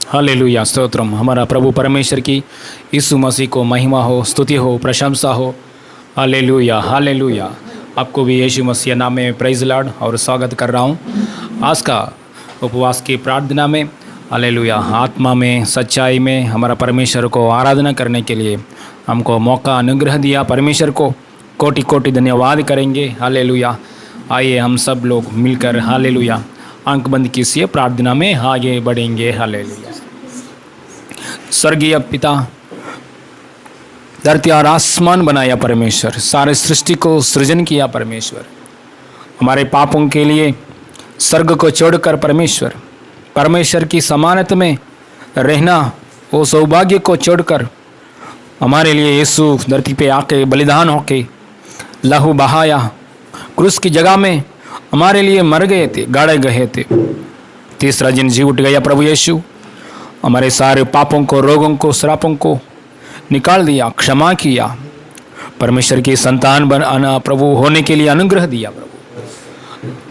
Hallelujah, stotram. हमारा प्रभु परमेश्वर की यीशु मसीह को महिमा हो, स्तुति हो, प्रशंसा हो। Hallelujah, hallelujah. आपको भी यीशु मसीह नाम में प्रेज लॉर्ड और स्वागत कर रहा हूँ आज का उपवास की प्रार्थना में। हालेलुया। आत्मा में, सच्चाई में हमारा परमेश्वर को आराधना करने के लिए हमको मौका अनुग्रह दिया। परमेश्वर को कोटि कोटि धन्यवाद करेंगे। हालेलुया। आइए हम सब लोग मिलकर हालेलुया आंख बंद कीजिए, प्रार्थना में आगे बढ़ेंगे। हालेलुया। स्वर्गीय पिता, धरती और आसमान बनाया परमेश्वर, सारे सृष्टि को सृजन किया परमेश्वर। हमारे पापों के लिए स्वर्ग को छोड़कर परमेश्वर की समानता में रहना, वो सौभाग्य को छोड़कर हमारे लिए यीशु धरती पे आके बलिदान होके लहू बहाया, क्रूस की जगह में हमारे लिए मर गए थे, गाड़े गए थे। तीसरा दिन जी उठ गया प्रभु यीशु, हमारे सारे पापों को, रोगों को, श्रापों को निकाल दिया, क्षमा किया, परमेश्वर की संतान बना प्रभु होने के लिए अनुग्रह दिया। प्रभु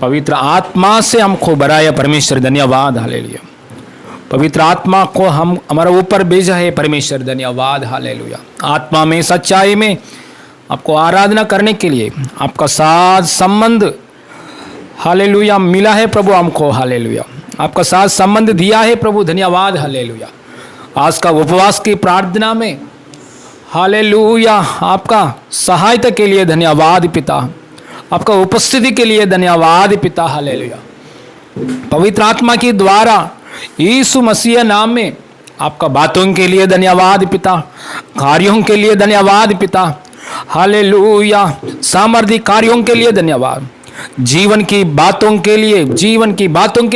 पवित्र आत्मा से हमको भराया परमेश्वर, धन्यवाद। हालेलुया। पवित्र आत्मा को हमारे ऊपर भेजा है परमेश्वर, धन्यवाद। हालेलुया। आत्मा में, सच्चाई में आपको आराधना करने के लिए आपका साथ संबंध हालेलुया मिला है प्रभु हमको। हालेलुया। आपका साथ संबंध दिया है प्रभु, धन्यवाद। हालेलुया। आज का उपवास की प्रार्थना में हालेलुया आपका सहायता के लिए धन्यवाद पिता, आपका उपस्थिति के लिए धन्यवाद पिता। हालेलुया। पवित्र आत्मा के द्वारा यीशु मसीह नाम में आपका बातों के लिए धन्यवाद पिता, कार्यों के लिए धन्यवाद पिता। हालेलुया। सामर्थ्य कार्यों के लिए धन्यवाद, जीवन की बातों के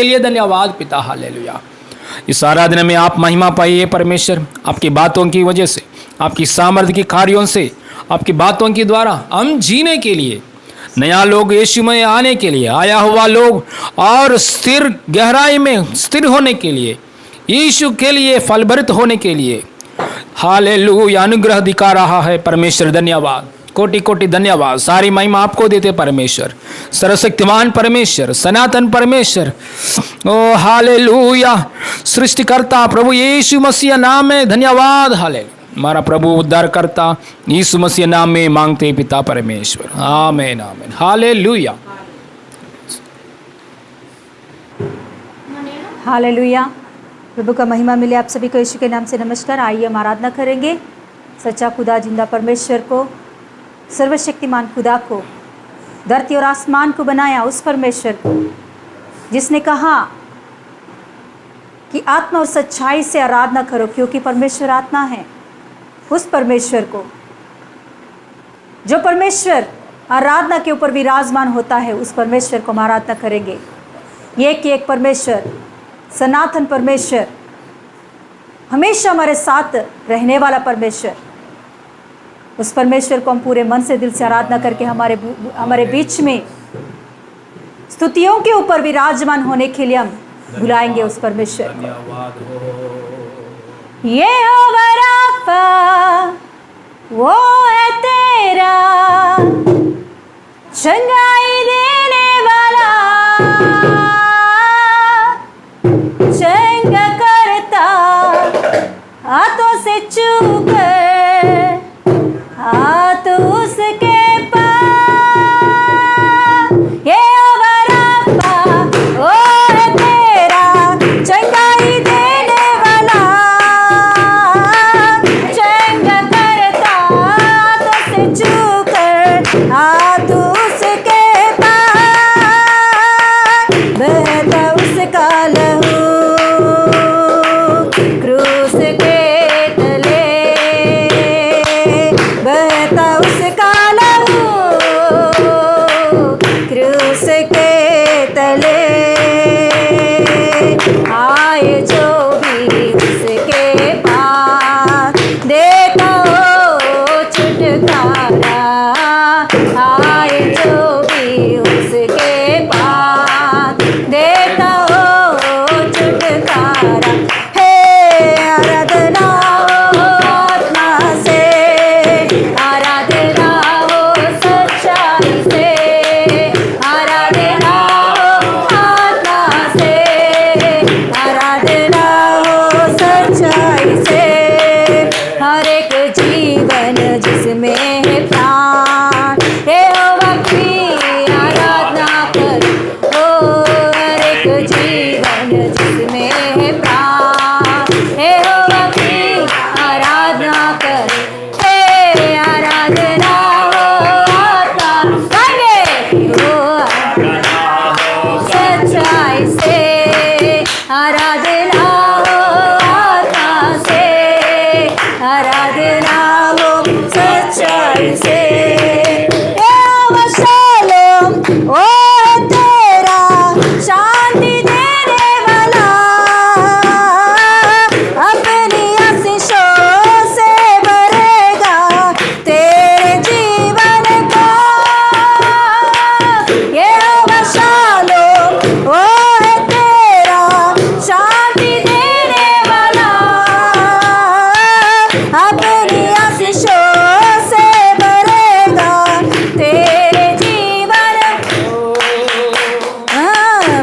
लिए धन्यवाद पिता। हालेलुया। इस आराधना में आप महिमा पाइए परमेश्वर, आपकी बातों की वजह से, आपकी सामर्थ्य के कार्यों से, आपकी बातों के द्वारा हम जीने के लिए, नया लोग यीशु में आने के लिए, आया हुआ लोग और स्थिर गहराई में स्थिर होने के लिए, यीशु के लिए फलभरित होने के लिए हालेलुया अनुग्रह दिखा रहा है परमेश्वर, धन्यवाद। कोटि कोटि धन्यवाद। सारी महिमा आपको देते परमेश्वर, सर्वशक्तिमान परमेश्वर, सनातन परमेश्वर। ओ हालेलुया। सृष्टिकर्ता प्रभु यीशु मसीह नाम में धन्यवाद। हालेलुया। हमारा प्रभु उद्धारकर्ता यीशु मसीह नाम में मांगते पिता परमेश्वर, आमीन आमीन। हालेलुया। हालेलुया। प्रभु का महिमा मिले आप सभी को यीशु के नाम से नमस्कार। आइए हम आराधना करेंगे सच्चा खुदा, जिंदा परमेश्वर को, सर्वशक्तिमान खुदा को, धरती और आसमान को बनाया उस परमेश्वर को जिसने कहा कि आत्मा और सच्चाई से आराधना करो क्योंकि परमेश्वर आत्मा है। उस परमेश्वर को, जो परमेश्वर आराधना के ऊपर विराजमान होता है, उस परमेश्वर को हम आराधना करेंगे। एक परमेश्वर, सनातन परमेश्वर, हमेशा हमारे साथ रहने वाला परमेश्वर, उस परमेश्वर को हम पूरे मन से, दिल से आराधना करके हमारे बीच में स्तुतियों के ऊपर विराजमान होने के लिए हम बुलाएंगे उस परमेश्वर को। यहोवा राफा वो है तेरा, चंगाई देने वाला, चंगा करता, हाथों से छू कर हाथ उसके पास। यहोवा राफा वो है तेरा, चंगाई देने वाला, आराधना हो सच्चाई से। यहोवा शालोम ओ है तेरा शांति देने वाला, अपनी आशीषों से भरेगा तेरे जीवन को। यहोवा शालोम ओ है तेरा शांति देने वाला, अपनी आशीषों से भरेगा तेरे जीवन को।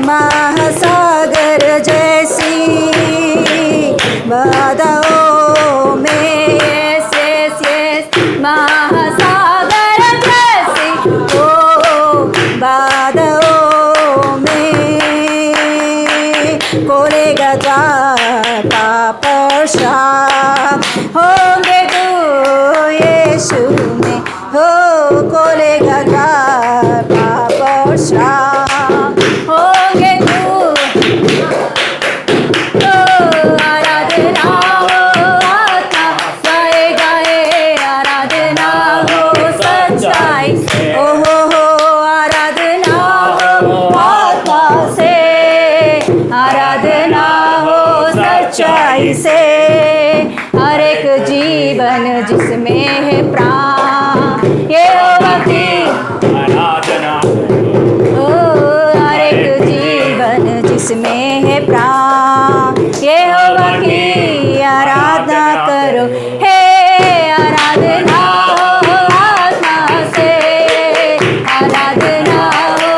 महासागर जैसी बाधाओं में महासागर जैसी ओ बाधाओं में कोलेगा द्वार पाप श्राप होंगे तू यीशु में हो। कोलेगा द्वार पाप श्राप होंगे तू। आराधना हो आत्मा गाए गाए, आराधना हो सच्चाई हो आराधना हो आत्मा से, आराधना हो सच्चाई से। हर एक जीवन जिसमें है प्राण यहोवा की आराधना ओ, हर एक जीवन जिसमें है प्राण यहोवा की आराधना करो। हे आराधना हो आत्मा से, आराधना हो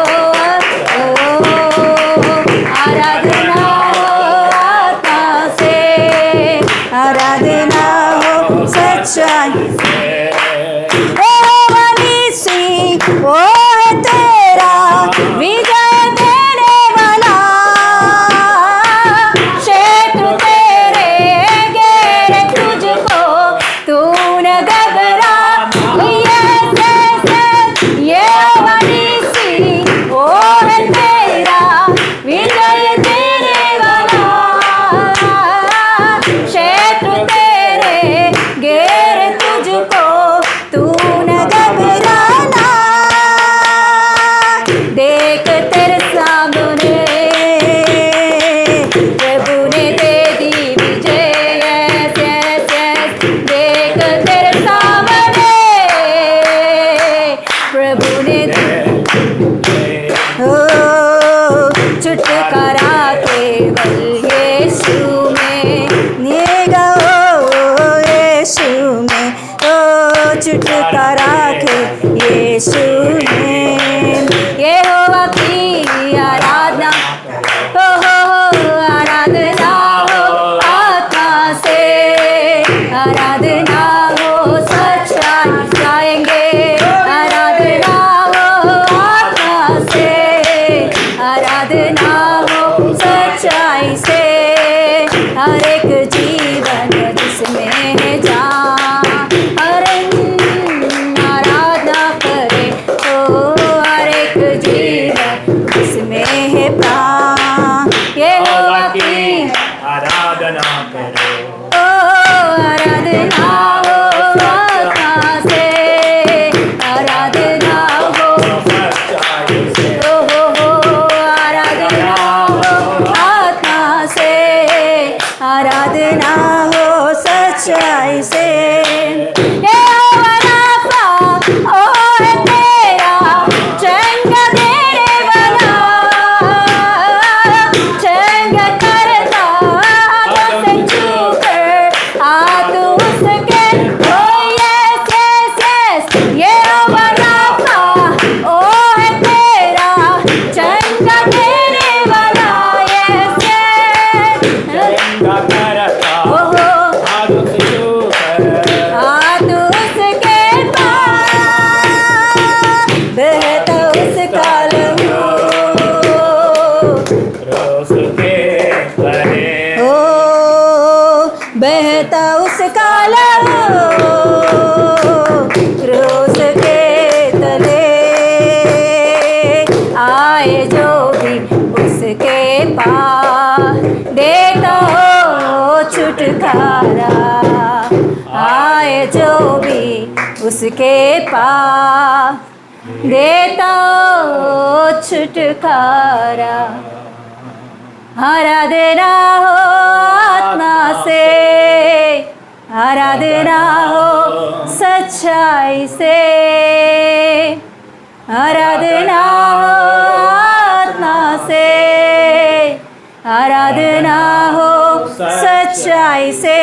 आराधना हो आत्मा से, आराधना हो सच्चाई। यहोवा निसी वो है तेरा विजय देने वाला, शत्रु तेरे घेरे तुझको तू न घबरा। यहोवा निसी वो है तेरा विजय देने वाला, शत्रु तेरे घेरे तुझको तू न घबराना। देख तेरे सामने प्रभु ने दे दी विजय। देख तेरे सामने प्रभु ने हो छुटकारा केवल यीशु में निगा हो यीशु में ओ छुटकारा के यीशु में। यहोवा की आराधना हो आराधना हो आत्मा से, आराधना हो सच्चाई गाएंगे, आराधना हो आत्मा से, आराधना हो सच्चाई से। हर एक जीवन जिसमें है जान हर आराधना करे तो, हर एक जीवन जिसमें है प्राण यहोवा की आराधना करो। ओ आराधना हो आत्मा से, आराधना हो आराधना हो आत्मा से, आराधना हो सच्चाई से। यहोवा राफा ओ है तेरा चंगा देने वाला, चंगा करता हाथों से छूकर हाथ उसके ओ यस यस यस। यहोवा राफा ओ है तेरा चंगा देने वाला, यस यस हाथ उसके पास बहता उसका लहू हो, बहता उसका लहू रोज के तले आए जो भी उसके पास देता हो छुटकारा। आए जो भी उसके पास, देता ओ छुटकारा। आराधना हो आत्मा से, आराधना हो सच्चाई से, आराधना हो आत्मा से, आराधना हो सच्चाई से।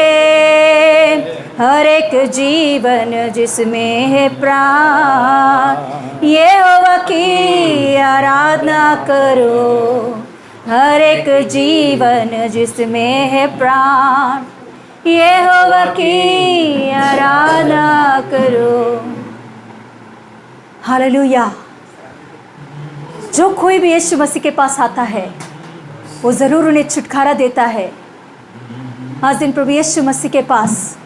हर एक जीवन जिसमें है प्राण, यहोवा की आराधना करो। हर एक जीवन जिसमें है प्राण, यहोवा की आराधना करो। हालेलुया। जो कोई भी यीशु मसीह के पास आता है वो ज़रूर उन्हें छुटकारा देता है। आज दिन प्रभु यीशु मसीह के पास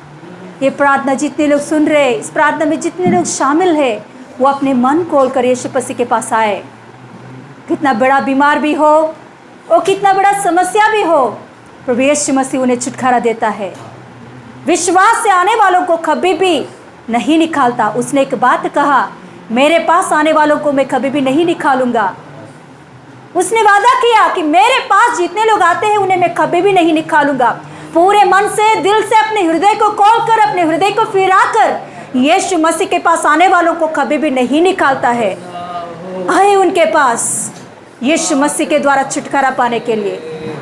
ये प्रार्थना जितने लोग सुन रहे, इस प्रार्थना में जितने लोग शामिल हैं, वो अपने मन खोल कर यीशु मसीह के पास आए। कितना बड़ा बीमार भी हो और कितना बड़ा समस्या भी हो, प्रभु यीशु मसीह उन्हें छुटकारा देता है। विश्वास से आने वालों को कभी भी नहीं निकालता। उसने एक बात कहा, मेरे पास आने वालों को मैं कभी भी नहीं निकालूंगा। उसने वादा किया कि मेरे पास जितने लोग आते हैं उन्हें मैं कभी भी नहीं निकालूंगा। पूरे मन से, दिल से अपने हृदय को खोलकर, अपने हृदय को फिराकर यीशु मसीह के पास आने वालों को कभी भी नहीं निकालता है। आए उनके पास यीशु मसीह के द्वारा छुटकारा पाने के लिए।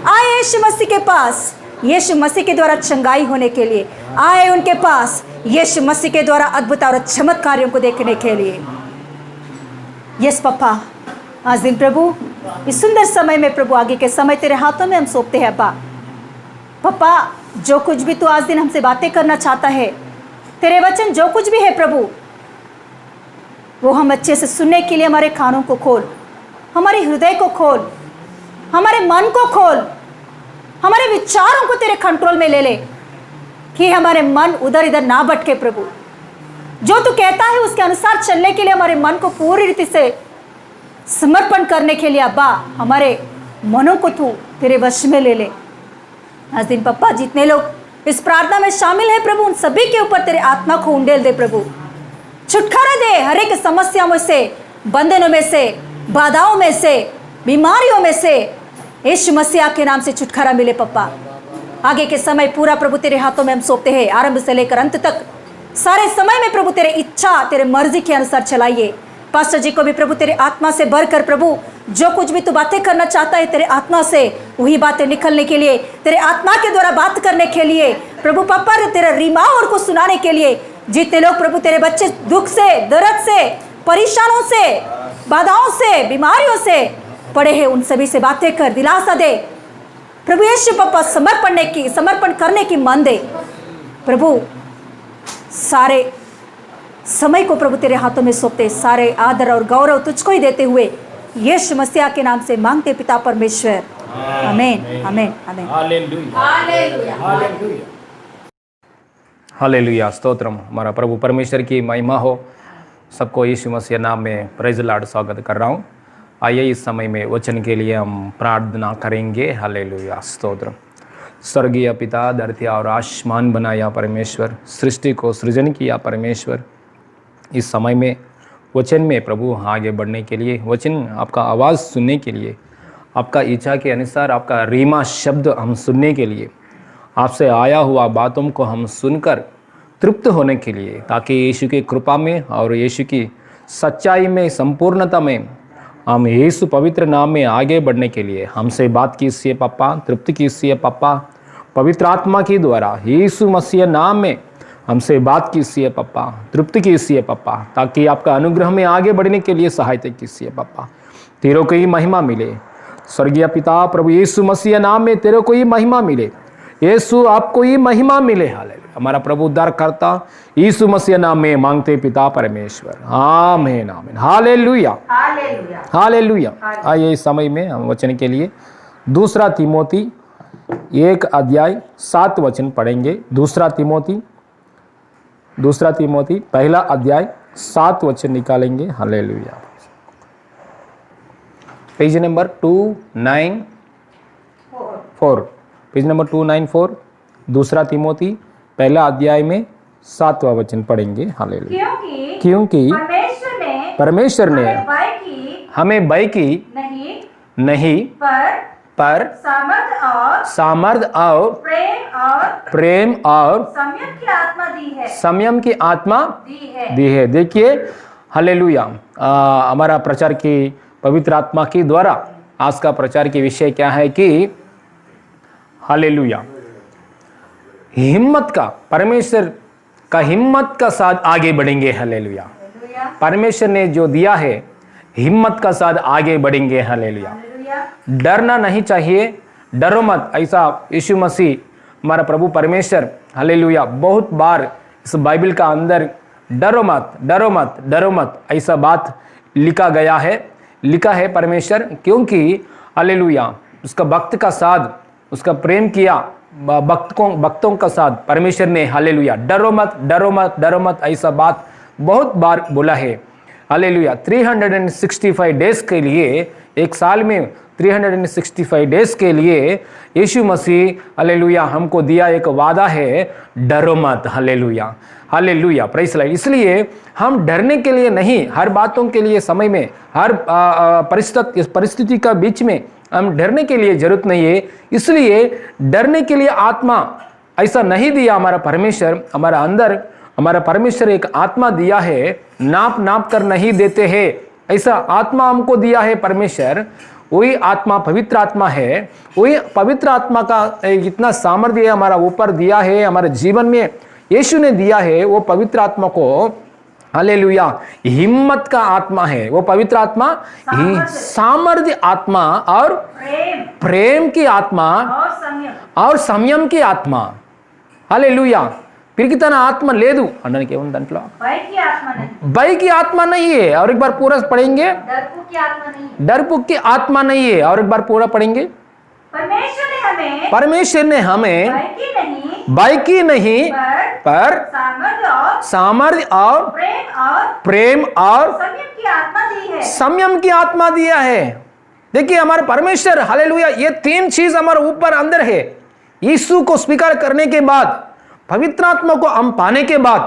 आए यीशु मसीह के पास यीशु मसीह के द्वारा चंगाई होने के लिए। आए उनके पास यीशु मसीह के द्वारा अद्भुत और चमत्कारों को देखने के लिए। यस पप्पा, आज दिन प्रभु इस सुंदर समय में प्रभु आगे के समय तेरे हाथों में हम सौंपते हैं। पप्पा, जो कुछ भी तू आज दिन हमसे बातें करना चाहता है, तेरे वचन जो कुछ भी है प्रभु, वो हम अच्छे से सुनने के लिए हमारे कानों को खोल, हमारे हृदय को खोल, हमारे मन को खोल, हमारे विचारों को तेरे कंट्रोल में ले ले, कि हमारे मन उधर इधर ना भटके। प्रभु, जो तू कहता है उसके अनुसार चलने के लिए हमारे मन को पूरी रीति से समर्पण करने के लिए अब्बा, हमारे मनों को तू तेरे वश में ले ले। आज दिन पप्पा, जितने लोग इस प्रार्थना में शामिल है प्रभु, उन सभी के ऊपर तेरे आत्मा को उंडेल दे प्रभु। छुटकारा दे हर एक समस्याओं से, बंधनों में से, बाधाओं में से, बीमारियों में से। यीशु मसीह के नाम से छुटकारा मिले पप्पा। आगे के समय पूरा प्रभु तेरे हाथों में हम सौंपते हैं, आरंभ से लेकर अंत तक। सारे समय में प्रभु तेरे इच्छा, तेरे मर्जी के अनुसार चलाइए। पास्टर जी को भी प्रभु तेरे आत्मा से भरकर प्रभु, जो कुछ भी तू बातें करना चाहता है तेरे आत्मा से, वही बातें निकलने के लिए, तेरे आत्मा के द्वारा बात करने के लिए प्रभु पापा, तेरे रीमा और को सुनाने के लिए। जितने लोग प्रभु तेरे बच्चे दुख से, दर्द से, परेशानों से, बाधाओं से, बीमारियों से पड़े हैं, उन सभी से बातें कर दिलासा दे प्रभु यीशु पापा। समर्पण करने की मन दे प्रभु। सारे समय को प्रभु तेरे हाथों में सौंपते, सारे आदर और गौरव तुझको ही देते हुए यीशु मसीह के नाम से मांगते पिता परमेश्वर, आमीन आमीन आमीन। हालेलुया, स्तोत्रम। हमारा प्रभु परमेश्वर की महिमा हो। सबको यीशु मसीह नाम में प्रेज़ लॉर्ड स्वागत कर रहा हूँ। आइए इस समय में वचन के लिए हम प्रार्थना करेंगे। हालेलुया, स्तोत्रम। स्वर्गीय पिता, धरती और आसमान बनाया परमेश्वर, सृष्टि को सृजन किया परमेश्वर, इस समय में वचन में प्रभु आगे बढ़ने के लिए, वचन आपका आवाज़ सुनने के लिए, आपका इच्छा के अनुसार आपका रीमा शब्द हम सुनने के लिए, आपसे आया हुआ बातों को हम सुनकर तृप्त होने के लिए, ताकि यीशु की कृपा में और यीशु की सच्चाई में, संपूर्णता में हम यीशु पवित्र नाम में आगे बढ़ने के लिए हमसे बात कीजिए पापा, तृप्त कीजिए पापा, पवित्र आत्मा के द्वारा यीशु मसीह नाम में हमसे बात कीजिए पापा, तृप्त कीजिए पापा, ताकि आपका अनुग्रह में आगे बढ़ने के लिए सहायता कीजिए पापा। तेरे को ही महिमा मिले स्वर्गीय पिता, प्रभु यीशु मसीह नाम में तेरे को ही महिमा मिले। यीशु आपको ही महिमा मिले। हालेलुया। हमारा प्रभु उद्धार करता यीशु मसीह नाम में मांगते पिता परमेश्वर, आमीन आमीन। Hallelujah hallelujah hallelujah. आइए इस समय में हम वचन के लिए 2 तीमोथी 1 अध्याय 7 वचन पढ़ेंगे। 2 तीमोथी 1 अध्याय 7 वचन निकालेंगे। Hallelujah. Page number 294, page number 294, 2 तीमोथी 1 अध्याय में 7वां वचन पढ़ेंगे। हालेलुया। क्योंकि क्योंकि परमेश्वर ने हमें भय की नहीं पर सामर्थ और प्रेम और संयम की आत्मा दी है। देखिए हालेलुया। हमारा प्रचार की पवित्र आत्मा के द्वारा आज का प्रचार की विषय क्या है कि हालेलुया, हिम्मत का, परमेश्वर का हिम्मत का साथ आगे बढ़ेंगे। हालेलुया। परमेश्वर ने जो दिया है हिम्मत का साथ आगे बढ़ेंगे। हालेलुया। डरना नहीं चाहिए, डरो मत, ऐसा यीशु मसीह हमारा प्रभु परमेश्वर हालेलुया बहुत बार इस बाइबल का अंदर डरो मत, डरो मत, डरो मत, ऐसा बात लिखा गया है, लिखा है परमेश्वर। क्योंकि हालेलुया उसका भक्त का साथ, उसका प्रेम किया भक्तों का साथ परमेश्वर ने हालेलुया डरो मत, डरो मत, डरो मत, ऐसा बात बहुत बार बोला है। हालेलुया 365 डेज के लिए, एक साल में 365 डेज के लिए यीशु मसीह हालेलुया हमको दिया एक वादा है, डरो मत। Hallelujah, hallelujah, praise the Lord. इसलिए हम डरने के लिए नहीं, हर बातों के लिए समय में, हर परिस्थिति का बीच में हम डरने के लिए जरूरत नहीं है। इसलिए डरने के लिए आत्मा ऐसा नहीं दिया हमारा परमेश्वर, हमारा अंदर हमारा परमेश्वर एक आत्मा दिया है, नाप कर नहीं देते हैं, ऐसा आत्मा हमको दिया है परमेश्वर। वही आत्मा पवित्र आत्मा है, वही पवित्र आत्मा का इतना सामर्थ्य हमारा ऊपर दिया है, हमारे जीवन में यीशु ने दिया है। वो पवित्र आत्मा को हालेलुया हिम्मत का आत्मा है, वो पवित्र आत्मा सामर्थ्य आत्मा और प्रेम की आत्मा और संयम की आत्मा। हालेलुया। పిరికితన ఆత్మ లేదు అనడానికి ఏముంది దాంట్లో? भय की आत्मा नहीं है। और एक बार पूरा पढ़ेंगे, डरपोक की आत्मा नहीं है। और एक बार पूरा पढ़ेंगे, परमेश्वर ने हमें भय की नहीं पर सामर्थ्य और प्रेम और संयम की आत्मा दिया है। देखिए हमारे परमेश्वर हालेलुया ये तीन चीज हमारे ऊपर अंदर है। यीशु को स्वीकार करने के बाद, पवित्र आत्मा को हम पाने के बाद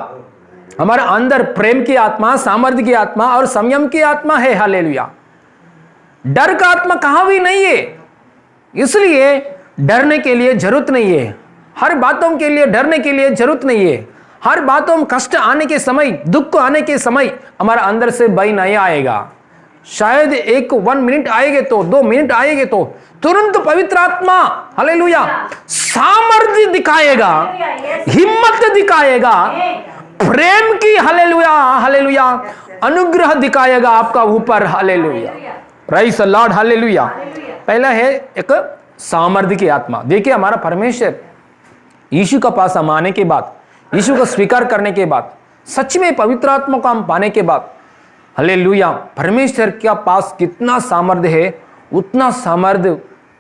हमारे अंदर प्रेम की आत्मा, सामर्थ्य की आत्मा और संयम की आत्मा है। हालेलुया। डर का आत्मा कहां भी नहीं है, इसलिए डरने के लिए जरूरत नहीं है। हर बातों के लिए डरने के लिए जरूरत नहीं है। हर बातों में कष्ट आने के समय, दुख आने के समय हमारा अंदर से भय नहीं आएगा। शायद 1 मिनट आएंगे तो 2 मिनट आएंगे तो तुरंत पवित्र आत्मा हालेलुया सामर्थ्य दिखाएगा, हिम्मत दिखाएगा, प्रेम की हालेलुया हालेलुया अनुग्रह दिखाएगा आपका ऊपर। Hallelujah, praise the Lord. Hallelujah. पहला है एक सामर्थ्य की आत्मा। देखिए हमारा परमेश्वर यीशु का पास हम आने के बाद, यीशु को स्वीकार करने के बाद, सच में पवित्र आत्मा को हम पाने के बाद हालेलुया परमेश्वर के पास कितना सामर्थ्य है, उतना सामर्थ्य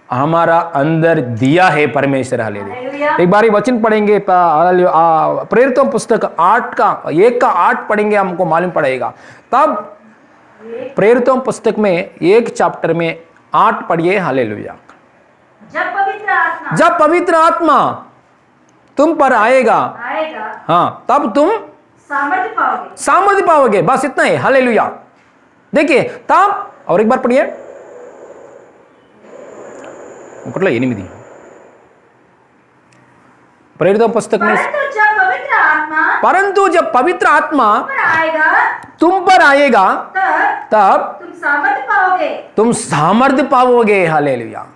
हमारा अंदर दिया है परमेश्वर। हालेलुया। एक बार वचन पढ़ेंगे, प्रेरितों पुस्तक 1 का 8 पढ़ेंगे, हमको मालूम पड़ेगा। तब प्रेरितों पुस्तक में 1 चैप्टर में 8 पढ़िए। हालेलुया। जब पवित्र आत्मा तुम पर आएगा हाँ तब तुम सामर्थ्य पाओगे। बस इतना है। हालेलुया। देखिए तब, और एक बार पढ़िए, प्रेरितों पुस्तक में, परंतु जब पवित्र आत्मा तुम पर आएगा तब तुम सामर्थ्य पाओगे। हालेलुया।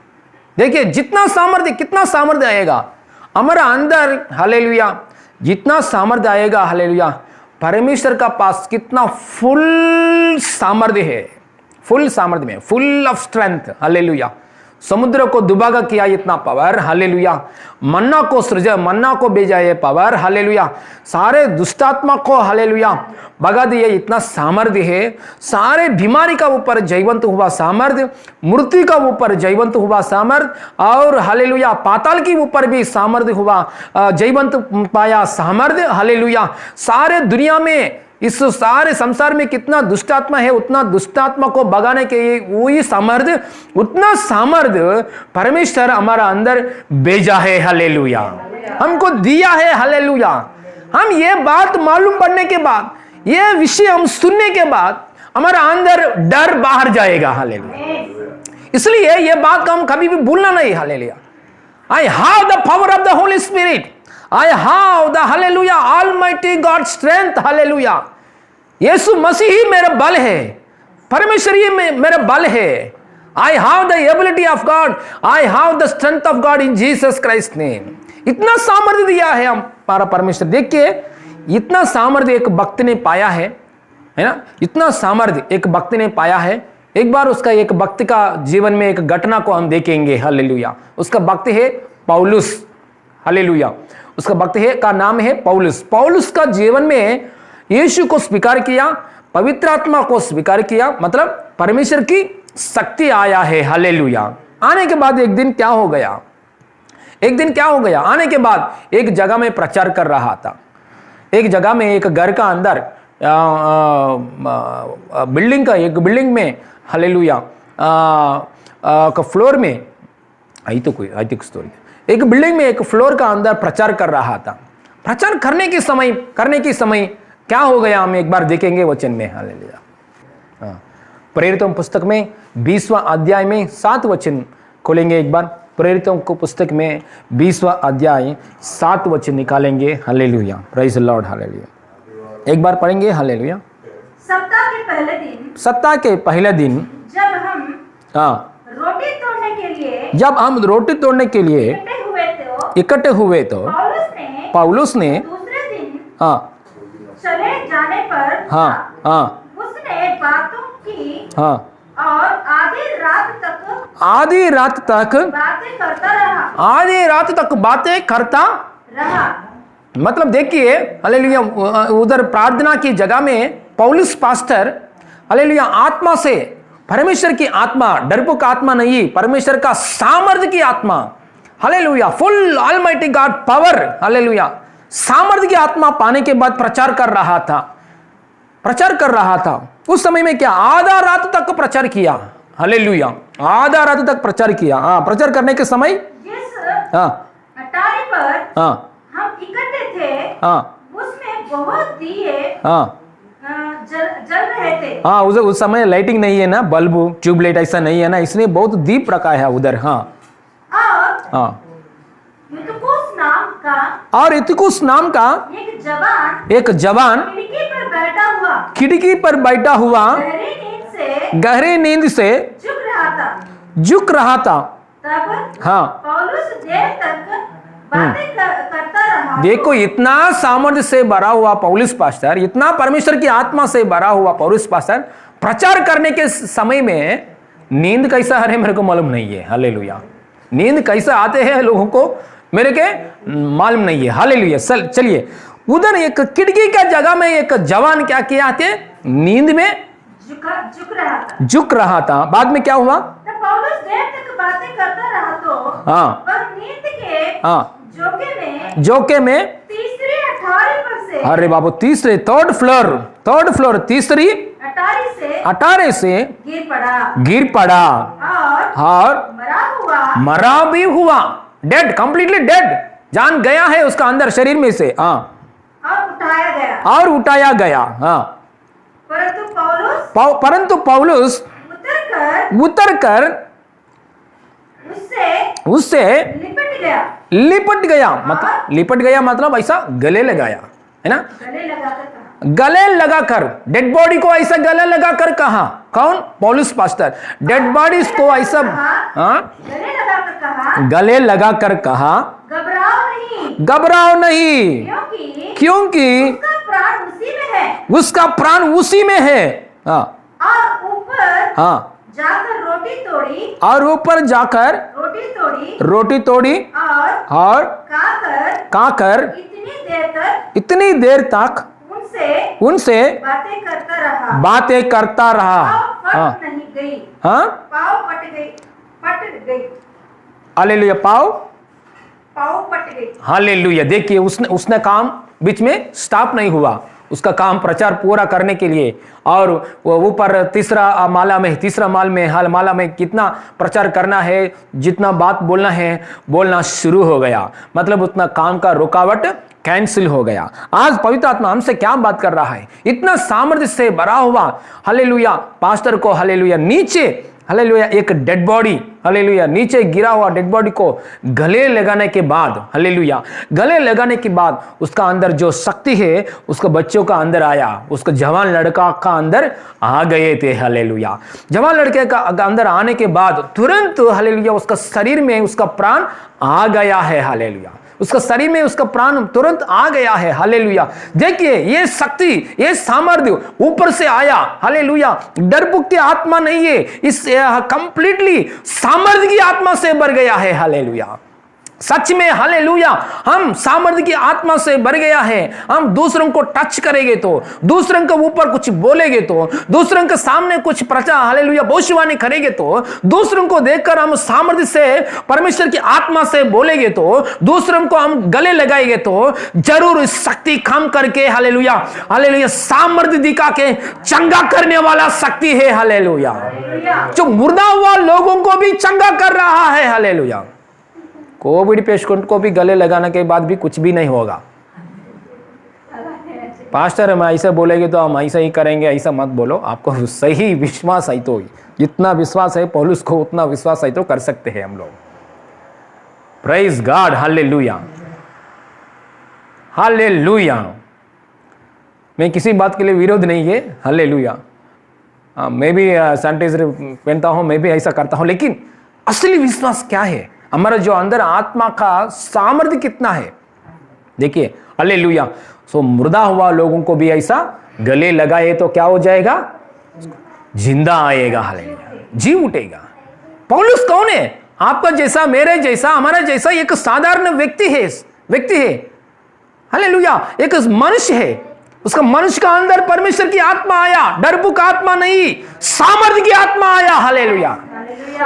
देखिए जितना सामर्थ्य, कितना सामर्थ्य आएगा हमारा अंदर, हालेलुया जितना सामर्थ्य आएगा, हालेलुया परमेश्वर का पास कितना फुल सामर्थ्य है, फुल सामर्थ्य में, फुल ऑफ स्ट्रेंथ। हालेलुया। समुद्र को दुबागा किया इतना पावर। हालेलुया। मन्ना को सृजा, मन्ना को भेजा ये पावर। हालेलुया। सारे दुष्टात्मा को हालेलुया भगा दिया इतना सामर्थ्य है। सारे बीमारी का ऊपर जयवंत हुआ सामर्थ्य, मृत्यु का ऊपर जयवंत हुआ सामर्थ्य, और हालेलुया पाताल के ऊपर भी सामर्थ्य हुआ, जयवंत पाया सामर्थ्य। हालेलुया। सारे दुनिया में, इस सारे संसार में कितना दुष्टात्मा है, उतना दुष्टात्मा को भगाने के वही सामर्थ्य, उतना सामर्थ्य परमेश्वर हमारा अंदर भेजा है। हालेलुया। हमको दिया है। हालेलुया। हम ये बात मालूम पड़ने के बाद, ये विषय हम सुनने के बाद हमारा अंदर डर बाहर जाएगा। हालेलुया। इसलिए ये बात का हम कभी भी भूलना नहीं। Hallelujah. I have the power of the holy spirit, I have the hallelujah almighty God strength. Hallelujah. यीशु मसीह ही मेरा बल है, परमेश्वर ही मेरा बल है। I have the ability of God, I have the strength of God in Jesus Christ name. इतना सामर्थ्य दिया है हमारा परमेश्वर। देखिए, इतना सामर्थ्य एक भक्त ने पाया है ना, इतना सामर्थ्य एक भक्त ने पाया है। एक बार उसका एक भक्त का जीवन में एक घटना को हम देखेंगे। हालेलुया। उसका भक्त है पौलुस। हालेलुया। उसका भक्त है का नाम है पौलुस। पौलुस का जीवन में यीशु को स्वीकार किया, पवित्र आत्मा को स्वीकार किया, मतलब परमेश्वर की शक्ति आया है। हालेलुया। आने के बाद एक दिन क्या हो गया, आने के बाद एक जगह में प्रचार कर रहा था। एक जगह में एक घर का अंदर बिल्डिंग में हालेलुया फ्लोर में आई स्टोरी, एक बिल्डिंग में एक फ्लोर का अंदर प्रचार कर रहा था। प्रचार करने के समय क्या हो गया हम एक बार देखेंगे वचन में। हालेलुया। प्रेरितों पुस्तक में 20वां अध्याय में 7 वचन खोलेंगे। एक बार प्रेरितों को पुस्तक में 20वां अध्याय 7 वचन निकालेंगे। Hallelujah. Praise the Lord. Hallelujah. एक बार पढ़ेंगे। हालेलुया। सप्ताह के पहले दिन जब हम रोटी तोड़ने के लिए इकट्ठे हुए तो पौलुस ने चले जाने पर उसने बातों की और आधी रात तक बातें करता रहा। मतलब देखिए, हालेलुया, उधर प्रार्थना की जगह में पौलुस पास्टर हालेलुया आत्मा से, परमेश्वर की आत्मा, डरपोक आत्मा नहीं, परमेश्वर का सामर्थ्य की आत्मा, hallelujah, full almighty God power, hallelujah, सामर्थ्य की आत्मा पाने के बाद प्रचार कर रहा था। उस समय में क्या आधा रात तक प्रचार किया। हालेलुया। आधा रात तक प्रचार किया। प्रचार करने के समय अटारी पर हम इकट्ठे थे, उसमें बहुत दिए जल रहे थे। उस समय लाइटिंग नहीं है ना, बल्ब ट्यूबलाइट ऐसा नहीं है ना, इसलिए बहुत दीप रखा है उधर। और इतकुस नाम का एक जवान खिड़की पर बैठा हुआ गहरी नींद से झुक रहा था। पौलुस देर तक बातें करता रहा। देखो, इतना सामर्थ्य से भरा हुआ पौलुस पास्टर, इतना परमेश्वर की आत्मा से भरा हुआ पौलुस पास्टर प्रचार करने के समय में नींद कैसा है मेरे को मालूम नहीं है। हालेलुया। नींद कैसा आते हैं लोगों को मेरे के मालूम नहीं है। हालेलुया। चलिए, उधर एक खिड़की का जगह में एक जवान क्या किया थे, नींद में झुक रहा था। बाद में क्या हुआ, पौलुस देर तक बातें करता रहा तो पर नींद के जोके में तीसरी अटारी पर से, अरे बाबू, थर्ड फ्लोर तीसरी अटारी से गिर पड़ा और मरा भी हुआ। डेड, कंप्लीटली डेड, जान गया है उसका अंदर शरीर में से। और उठाया गया। परंतु पौलुस उतरकर उससे लिपट गया मतलब ऐसा गले लगाया, है ना, गले लगाकर, डेड बॉडी को ऐसा गले लगाकर कहा। कौन? पौलुस पास्टर। डेड बॉडी को ऐसा गले लगाकर कहा, घबराओ नहीं, क्योंकि उसका प्राण उसी में है। और ऊपर जाकर रोटी तोड़ी और खाकर इतनी देर तक उनसे बातें करता रहा। हालेलुया। पाव पट गई। हालेलुया। देखिए, उसने काम बीच में स्टॉप नहीं हुआ। उसका काम प्रचार पूरा करने के लिए, और ऊपर तीसरा माला में कितना प्रचार करना है, जितना बात बोलना है, बोलना शुरू हो गया। मतलब उतना काम का रुकावट कैंसिल हो गया। आज पवित्र आत्मा हमसे क्या बात कर रहा है? इतना सामर्थ्य से भरा हुआ हालेलुया पास्टर को हालेलुया नीचे हालेलुया एक डेड बॉडी हालेलुया नीचे गिरा हुआ डेड बॉडी को गले लगाने के बाद हालेलुया गले लगाने के बाद उसका अंदर जो शक्ति है उसको बच्चों का अंदर आया, उसका जवान लड़का का अंदर आ गए थे हालेलुया। जवान लड़के का अंदर आने के बाद तुरंत हालेलुया उसका शरीर में उसका प्राण आ गया है हालेलुया, उसका शरीर में उसका प्राण तुरंत आ गया है हालेलुया। देखिए ये शक्ति ये सामर्थ्य ऊपर से आया हालेलुया, डरपोक की आत्मा नहीं है, इस कंप्लीटली सामर्थ्य की आत्मा से भर गया है हालेलुया। सच में हालेलुया हम सामर्थ्य की आत्मा से भर गया है। हम दूसरों को टच करेंगे तो, दूसरों के ऊपर कुछ बोलेंगे तो, दूसरों के सामने कुछ प्रचार हालेलुया भविष्यवाणी करेंगे तो, दूसरों को देखकर हम सामर्थ्य से परमेश्वर की आत्मा से बोलेंगे तो, दूसरों को हम गले लगाएंगे तो जरूर इस शक्ति काम करके हालेलुया हालेलुया सामर्थ्य दिखा के चंगा करने वाला शक्ति है हालेलुया, जो मुर्दा हुआ लोगों को भी चंगा कर रहा है हालेलुया। कोविड पेशेंट को भी गले लगाने के बाद भी कुछ भी नहीं होगा। पास्टर हम ऐसा बोलेंगे तो हम ऐसा ही करेंगे, ऐसा मत बोलो। आपको सही विश्वास है तो, जितना विश्वास है पौलुस को उतना विश्वास है तो कर सकते हैं हम लोग। Praise God hallelujah hallelujah. मैं किसी बात के लिए विरोध नहीं है हालेलुया। मैं भी सैनिटाइजर पहनता हूं, मैं भी ऐसा करता हूं, लेकिन असली विश्वास क्या है? हमारा जो अंदर आत्मा का सामर्थ्य कितना है? देखिए हालेलुया। सो मुर्दा हुआ लोगों को भी ऐसा गले लगाए तो क्या हो जाएगा? जिंदा आएगा हालेलुया, जी उठेगा। पौलुस कौन है? आपका जैसा, मेरे जैसा, हमारा जैसा एक साधारण व्यक्ति है हालेलुया, एक मनुष्य है। उसका मनुष्य का अंदर परमेश्वर की आत्मा आया, डरपोक आत्मा नहीं, सामर्थ्य की आत्मा आया हालेलुया।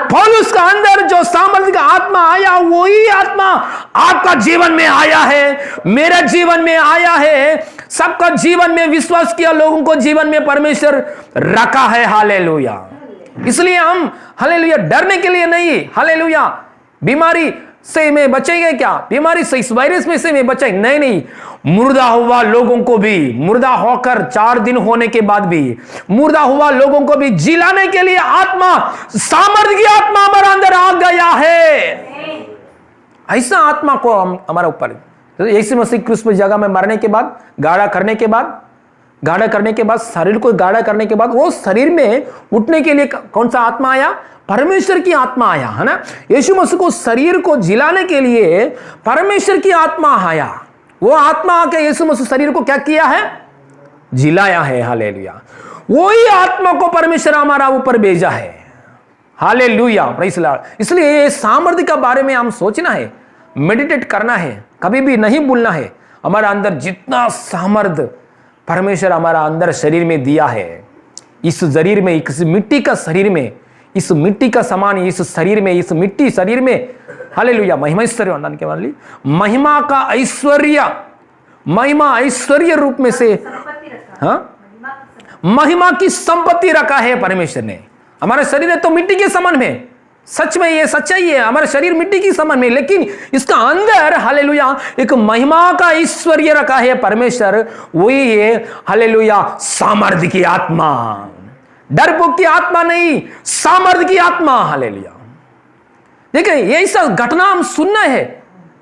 पौलुस का अंदर जो सामर्थ्य का आत्मा आया वही आत्मा आपका जीवन में आया है, मेरा जीवन में आया है, सबका जीवन में विश्वास किया लोगों को जीवन में परमेश्वर रखा है हालेलुया। इसलिए हम हालेलुया डरने के लिए नहीं हालेलुया बीमारी से में बचेंगे क्या, बीमारी से इस वायरस में से में बचेंगे नहीं, मुर्दा हुआ लोगों को भी, मुर्दा होकर 4 दिन होने के बाद भी मुर्दा हुआ लोगों को भी जिलाने के लिए आत्मा, सामर्थ्य की आत्मा हमारे अंदर आ गया है। ऐसा आत्मा को हमारा ऊपर यीशु मसीह क्रूस पर जगह में मरने के बाद, गाढ़ा करने के बाद शरीर को गाढ़ा करने के बाद वो शरीर में उठने के लिए कौन सा आत्मा आया? परमेश्वर की आत्मा आया है ना। यीशु मसीह को शरीर को जिलाने के लिए परमेश्वर की आत्मा आया। वो आत्मा आके यीशु मसीह शरीर को क्या किया है? जिलाया है हालेलुया। वही आत्मा को परमेश्वर हमारा ऊपर भेजा है हालेलुया, प्रेज़ द लॉर्ड। इसलिए ये सामर्थ्य के बारे में हम सोचना है, मेडिटेट करना है, कभी भी नहीं भूलना है। हमारा अंदर जितना सामर्थ्य परमेश्वर हमारा अंदर शरीर में दिया है, इस शरीर में, इस मिट्टी का शरीर में, इस मिट्टी का समान इस शरीर में, इस मिट्टी शरीर में हालेलुया महिमा ऐश्वर्य वंदन के मान ली महिमा का ऐश्वर्य, महिमा ऐश्वर्य रूप में से महिमा की संपत्ति रखा है परमेश्वर ने। हमारा शरीर है तो मिट्टी के समान में, सच में ये सच्चाई है, हमारा शरीर मिट्टी की समान में, लेकिन इसका अंदर हालेलुया एक महिमा का ऐश्वर्य रखा है परमेश्वर। वही है हालेलुया सामर्थ्य की आत्मा, डरपोक की आत्मा नहीं, सामर्थ्य की आत्मा हालेलुया। देखिए यही सब घटना हम सुनना है,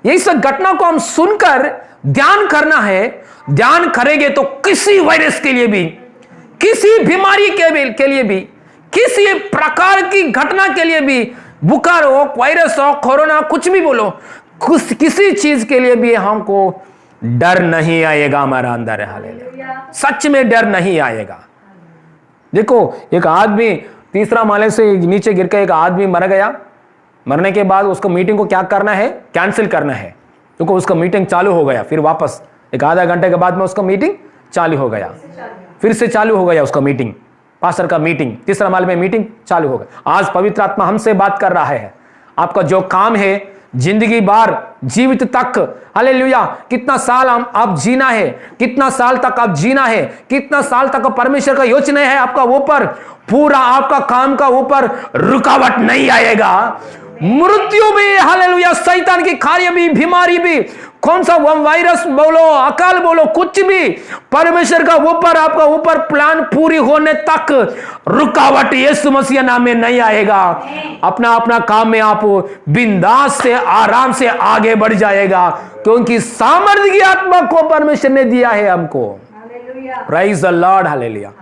यही सब घटना को हम सुनकर ध्यान करना है। ध्यान करेंगे तो किसी वायरस के लिए भी, किसी बीमारी के लिए भी, किसी प्रकार की घटना के लिए भी, बुखार हो, वायरस हो, कोरोना, कुछ भी बोलो, किसी चीज के लिए भी हमको डर नहीं आएगा हमारा अंदर हालेलुया। सच में डर नहीं आएगा। देखो एक आदमी 3रा माले से नीचे गिर के एक आदमी मर गया, मरने के बाद उसको मीटिंग को क्या करना है? कैंसिल करना है। क्योंकि उसका मीटिंग चालू हो गया, फिर वापस एक आधा घंटे के बाद में उसका मीटिंग चालू हो गया, फिर से चालू हो गया उसका मीटिंग, पास्टर का मीटिंग, 3रा माले में मीटिंग चालू हो गया। आज पवित्र आत्मा हमसे बात कर रहा है, आपका जो काम है जिंदगी भर जीवित तक, हालेलुया, कितना साल आप जीना है, कितना साल तक आप जीना है, कितना साल तक परमेश्वर का योजना है आपका ऊपर, पूरा आपका काम का ऊपर रुकावट नहीं आएगा। मृत्यु भी, हालेलुया, शैतान की कार्य भी, बीमारी भी, कौन सा वायरस बोलो, अकाल बोलो, कुछ भी परमेश्वर का ऊपर, आपका ऊपर प्लान पूरी होने तक रुकावट यीशु मसीह नाम में नहीं आएगा। अपना अपना काम में आप बिंदास से, आराम से आगे बढ़ जाएगा, क्योंकि सामर्थ्य की आत्मा को परमेश्वर ने दिया है हमको। Praise the Lord, hallelujah.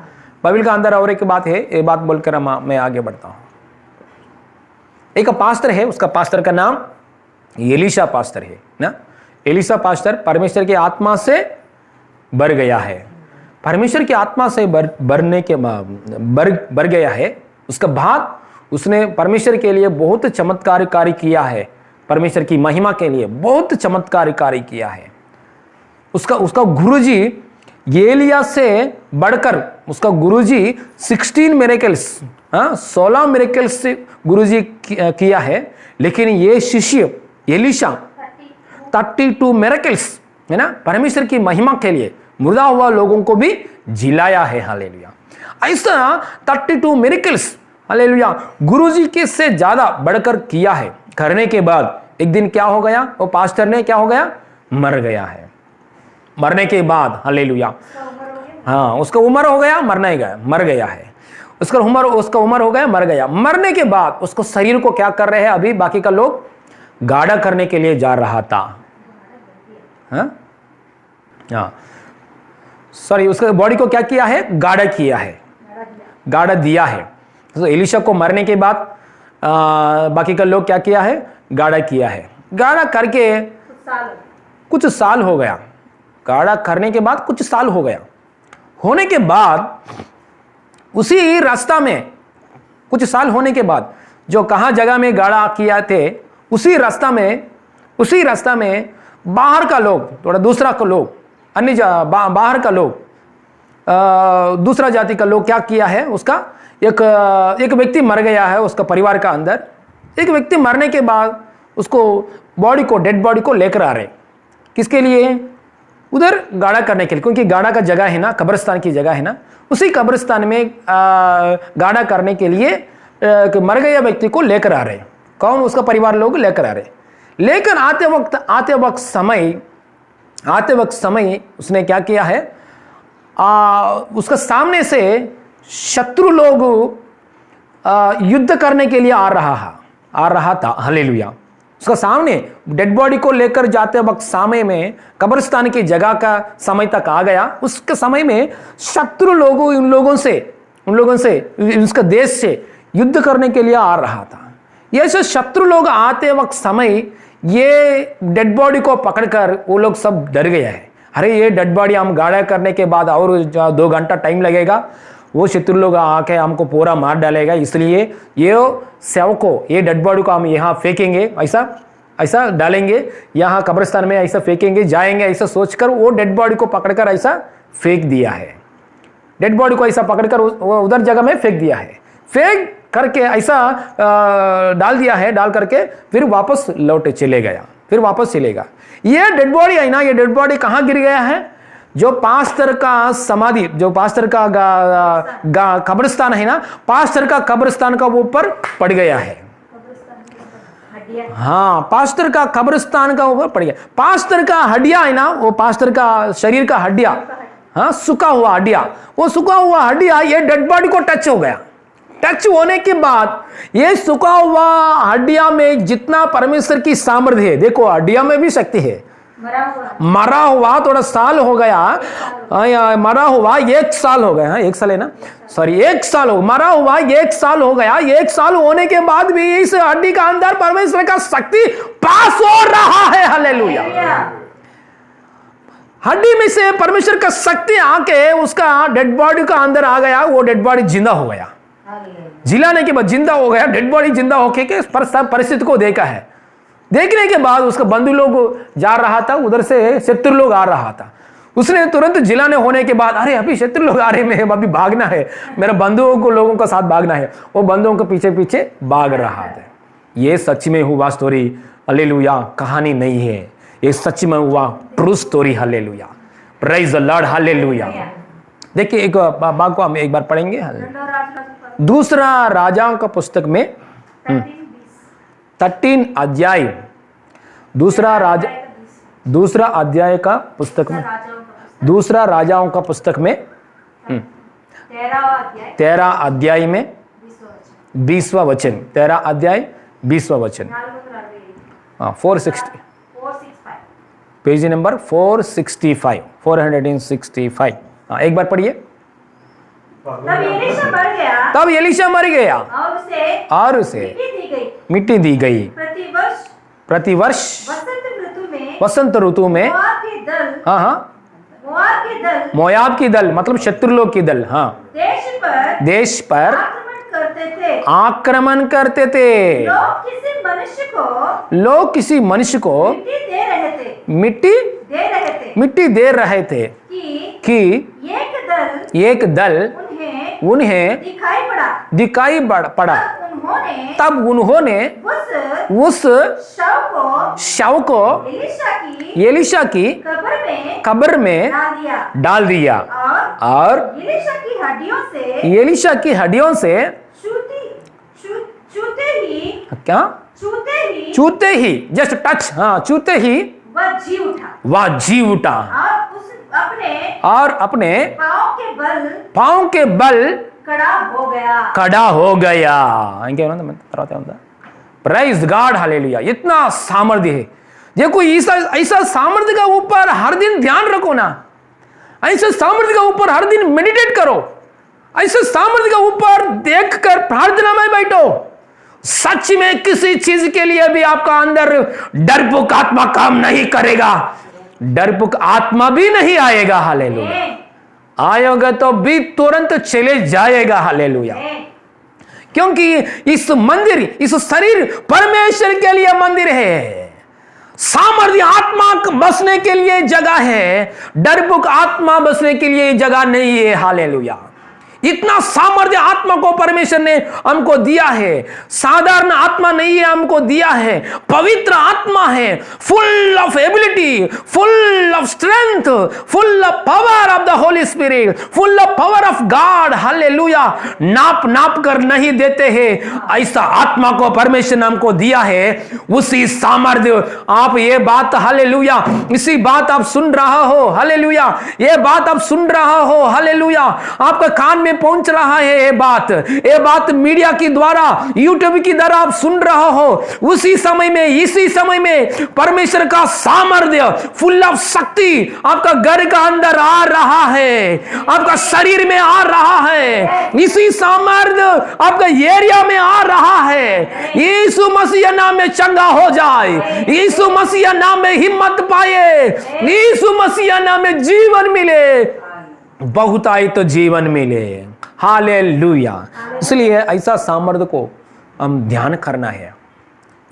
Bible का अंदर और एक बात है, ये बात बोलकर मैं आगे बढ़ता हूं। एक पास्टर है, उसका पास्टर का नाम एलीशा पास्टर है ना। एलीशा पास्टर परमेश्वर की आत्मा से भर गया है, परमेश्वर की आत्मा से भर गया है। उसके बाद उसने परमेश्वर के लिए बहुत चमत्कार कार्य किया है, परमेश्वर की महिमा के लिए बहुत चमत्कार कार्य किया है। उसका गुरुजी एलिया से बढ़कर उसका गुरुजी 16 मिरेकल्स, 16 मिरेकल्स से गुरुजी किया है। लेकिन ये शिष्य एलीशा 32 मिरेकल्स है ना, परमेश्वर की महिमा के लिए मुर्दा हुआ लोगों को भी जिलाया है। हालेलुया। ऐसा 32 मिरेकल्स, हालेलुया, गुरुजी के से ज्यादा बढ़कर किया है। करने के बाद एक दिन क्या हो गया, वो पास्टर ने क्या हो गया, मर गया है। मरने के बाद, हालेलुया, हाँ, उसका उम्र हो गया, मरना ही गया, मर गया है। उसका उम्र हो गया, मर गया। मरने के बाद उसको शरीर को क्या कर रहे हैं, अभी बाकी का लोग गाढ़ा करने के लिए जा रहा था। हाँ, सॉरी, उसके बॉडी को क्या किया है, गाढ़ा किया है, गाढ़ा दिया है। तो एलीशा को मरने के बाद बाकी का लोग क्या किया है, गाढ़ा किया है। गाढ़ा करके कुछ साल हो गया, गाढ़ा करने के बाद कुछ साल हो गया। होने के बाद उसी रास्ता में कुछ साल होने के बाद जो कहाँ जगह में गाढ़ा किया थे, उसी रास्ता में बाहर का लोग, थोड़ा दूसरा का लोग, अन्य बाहर का लोग, दूसरा जाति का लोग क्या किया है, उसका एक व्यक्ति मर गया है उसका परिवार का अंदर। एक व्यक्ति मरने के बाद उसको बॉडी को, डेड बॉडी को लेकर आ रहे, किसके लिए, उधर गाढ़ा करने के लिए, क्योंकि गाढ़ा का जगह है ना, कब्रिस्तान की जगह है ना, उसी कब्रिस्तान में गाढ़ा करने के लिए मर गया व्यक्ति को लेकर आ रहे। कौन, उसका परिवार लोग लेकर आ रहे। लेकिन आते वक्त समय उसने क्या किया है, उसका सामने से शत्रु लोग युद्ध करने के लिए आ रहा था। हालेलुया। उसका सामने डेड बॉडी को लेकर जाते वक्त समय में कब्रिस्तान की जगह का समय तक आ गया। उसके समय में शत्रु लोग उन लोगों से उसका देश से युद्ध करने के लिए आ रहा था। ये जो शत्रु लोग आते वक्त समय ये डेड बॉडी को पकड़कर वो लोग सब डर गए हैं। अरे ये डेड बॉडी हम गाढ़ा करने के बाद और 2 घंटा टाइम लगेगा, वो शत्रु लोग आके हमको पूरा मार डालेगा, इसलिए ये शव को, ये डेड बॉडी को हम यहाँ फेंकेंगे, ऐसा डालेंगे यहाँ कब्रिस्तान में, ऐसा फेंकेंगे, जाएंगे, ऐसा सोचकर वो डेड बॉडी को पकड़कर ऐसा फेंक दिया है। डेड बॉडी को ऐसा पकड़कर उधर जगह में फेंक दिया है। फेंक करके ऐसा डाल दिया है, डाल करके फिर वापस लौटे चले गया, फिर वापस चलेगा। ये डेड बॉडी है ना, ये डेड बॉडी कहाँ गिर गया है, जो पास्टर का समाधि, जो पास्टर का कब्रिस्तान है ना, पास्टर का कब्रिस्तान का ऊपर पड़ गया है। हाँ, पास्टर का कब्रिस्तान का ऊपर पड़ गया। पास्टर का हड्डिया है ना, वो पास्टर का शरीर का हड्डिया, हाँ, सूखा हुआ हड्डिया, वो सूखा हुआ हड्डिया ये डेड बॉडी को टच हो गया। टच होने के बाद ये सूखा हुआ हड्डिया में जितना परमेश्वर की सामर्थ्य है, देखो हड्डिया में भी शक्ति है। मरा हुआ थोड़ा साल हो गया, मरा हुआ 1 साल हो गया, 1 साल है ना, सॉरी 1 साल हो, मरा हुआ 1 साल हो गया। 1 साल होने के बाद भी इस हड्डी का अंदर परमेश्वर का शक्ति पास हो रहा है। हालेलुया। हड्डी में से परमेश्वर का शक्ति आके उसका डेड बॉडी का अंदर आ गया, वो डेड बॉडी जिंदा हो गया। जिलाने के बाद जिंदा हो गया, डेड बॉडी जिंदा होके के परिस्थिति को देखा है। देखने के बाद उसका बंधु लोग जा रहा था, उधर से शत्रु लोग आ रहा था। उसने तुरंत जिलाने होने के बाद, अरे अभी शत्रु लोग आ रहे हैं, अभी भागना है, मेरे बंधुओं को लोगों का साथ भागना है। वो बंधुओं के पीछे पीछे भाग रहा था। ये सच में हुआ स्टोरी, हालेलुया कहानी नहीं है, ये सच में हुआ true story. Hallelujah, praise the Lord, hallelujah. देखिए एक बात को हम एक बार पढ़ेंगे। दूसरा राजाओं का पुस्तक में 13 अध्याय, दूसरा अध्याय का पुस्तक में, दूसरा राजाओं का पुस्तक में 13 अध्याय में 20वां वचन, 13 अध्याय 20वां वचन। 460 पेज नंबर 465, 465। एक बार पढ़िए। तब एलीशा मर गया और उसे मिट्टी दी गई। प्रतिवर्ष वसंत ऋतु में हाँ मोयाब की दल मतलब शत्रु लोग की दल देश पर आक्रमण करते थे। लोग किसी मनुष्य को मिट्टी दे रहे थे कि एक दल उन्हें दिखाई पड़ा। तब उन्होंने उस शव को एलीशा की कब्र में डाल दिया और एलीशा की हड्डियों से छूते ही जस्ट टच, हाँ छूते ही वह जी उठा और अपने पांव के बल कड़ा हो गया। Praise God, hallelujah. इतना सामर्थ्य है। देखो ऐसा सामर्थ्य का ऊपर हर दिन ध्यान रखो ना, ऐसे सामर्थ्य का ऊपर हर दिन मेडिटेट करो, ऐसे सामर्थ्य का ऊपर देखकर प्रार्थना में बैठो। सच में किसी चीज के लिए भी आपका अंदर डरपोक आत्मा काम नहीं करेगा, डरपोक आत्मा भी नहीं आएगा। हालेलुया, आएगा तो भी तुरंत चले जाएगा। हालेलुया, क्योंकि इस मंदिर, इस शरीर परमेश्वर के लिए मंदिर है। सामर्थ्य आत्मा बसने के लिए जगह है, डरपोक आत्मा बसने के लिए जगह नहीं है। हालेलुया, इतना सामर्थ्य आत्मा को परमेश्वर ने हमको दिया है। साधारण आत्मा नहीं है, हमको दिया है पवित्र आत्मा है, full of ability, full of strength, full of power of the holy spirit, full of power of God. Hallelujah, नाप कर नहीं देते हैं, ऐसा आत्मा को परमेश्वर ने हमको दिया है। उसी सामर्थ्य आप ये बात, हालेलुया, इसी बात आप सुन रहा हो। हालेलुया, ये बात आप सुन रहा हो। हालेलुया, आपका कान में पहुंच रहा है ये बात मीडिया के द्वारा, यूट्यूब की द्वारा आप सुन रहा हो। उसी समय में, इसी समय में परमेश्वर का सामर्थ्य, फुल ऑफ शक्ति आपका घर का अंदर आ रहा है, आपका शरीर में आ रहा है। इसी सामर्थ्य आपका एरिया में आ रहा है। यीशु मसीह नाम में चंगा हो जाए, यीशु मसीह नाम में हिम्मत पाए, यीशु मसीह नाम में जीवन मिले, बहुत आए तो जीवन मिले। हालेलुया, इसलिए ऐसा सामर्थ्य को हम ध्यान करना है,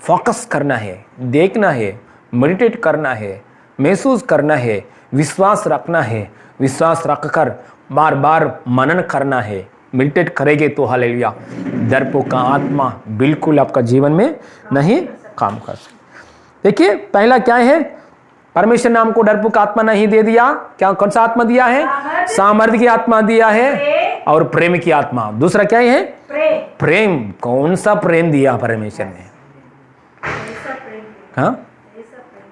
फोकस करना है, देखना है, मेडिटेट करना है, महसूस करना है, विश्वास रखना है, विश्वास रखकर बार बार मनन करना है। मेडिटेट करेंगे तो हालेलुया डरपोक का आत्मा बिल्कुल आपका जीवन में नहीं काम कर सकता। देखिए पहला क्या है, परमेश्वर ने हमको डरपोक आत्मा नहीं दे दिया। क्या, कौन सा आत्मा दिया है? सामर्थ्य की आत्मा दिया है और प्रेम की आत्मा। दूसरा क्या है? प्रेम। कौन सा प्रेम दिया परमेश्वर ने? हाँ,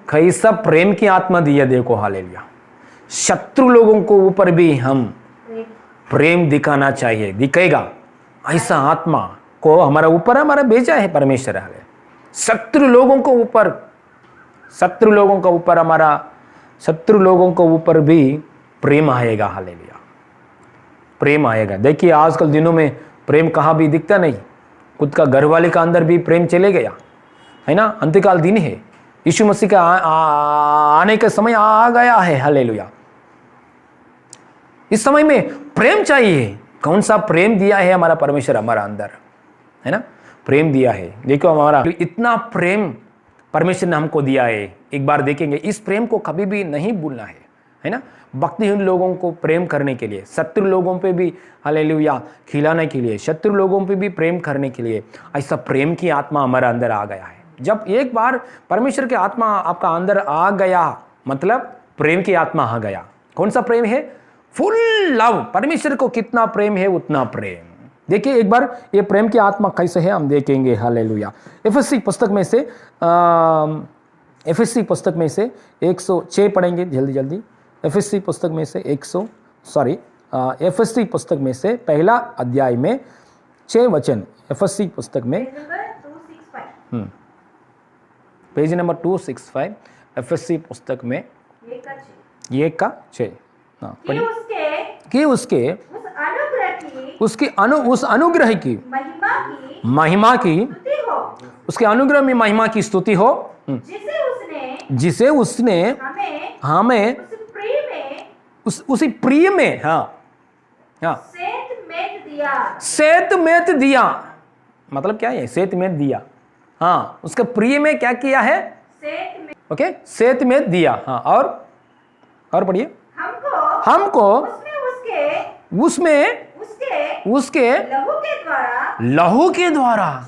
कैसा प्रेम की आत्मा दिया। देखो हालेलुया, शत्रु लोगों को ऊपर भी हम प्रेम दिखाना चाहिए, दिखेगा। ऐसा आत्मा को हमारा ऊपर हमारा भेजा है परमेश्वर। शत्रु लोगों को ऊपर, शत्रु लोगों का ऊपर हमारा, शत्रु लोगों को ऊपर भी प्रेम आएगा। हालेलुया, प्रेम आएगा। देखिए आजकल दिनों में प्रेम कहाँ भी दिखता नहीं, खुद का घर वाले का अंदर भी प्रेम चले गया है ना। अंत्यकाल दिन है, यीशु मसीह का आने का समय आ गया है। हालेलुया, इस समय में प्रेम चाहिए। कौन सा प्रेम दिया है हमारा परमेश्वर हमारा अंदर, है ना, प्रेम दिया है। देखो हमारा इतना प्रेम परमेश्वर ने हमको दिया है। एक बार देखेंगे, इस प्रेम को कभी भी नहीं भूलना है ना। भक्तिहीन लोगों को प्रेम करने के लिए, शत्रु लोगों पे भी हालेलुया खिलाने के लिए, शत्रु लोगों पे भी प्रेम करने के लिए, ऐसा प्रेम की आत्मा हमारा अंदर आ गया है। जब एक बार परमेश्वर की आत्मा आपका अंदर आ गया मतलब प्रेम की आत्मा आ गया। कौन सा प्रेम है? Full love. परमेश्वर को कितना प्रेम है उतना प्रेम। देखिए एक बार ये प्रेम की आत्मा कैसे है हम देखेंगे। हालेलुया। एफएससी पुस्तक में से एफएससी पुस्तक में से 106 पढ़ेंगे जल्दी जल्दी। एफएससी पुस्तक में से एफएससी पुस्तक में से पहला अध्याय में 6 वचन। एफएससी पुस्तक में पेज नंबर 265 एफएससी पुस्तक में 1:6 कि उसके उस अनुग्रह की महिमा की उसके अनुग्रह में महिमा की स्तुति हो जिसे उसने हमें उसी प्रिय में सेतमेत दिया। मतलब क्या है? सेतमेत दिया। हाँ, उसके प्रिय में क्या किया है? ओके, सेतमेत दिया। हाँ, और पढ़िए। हमको उसमें उसके लहू के द्वारा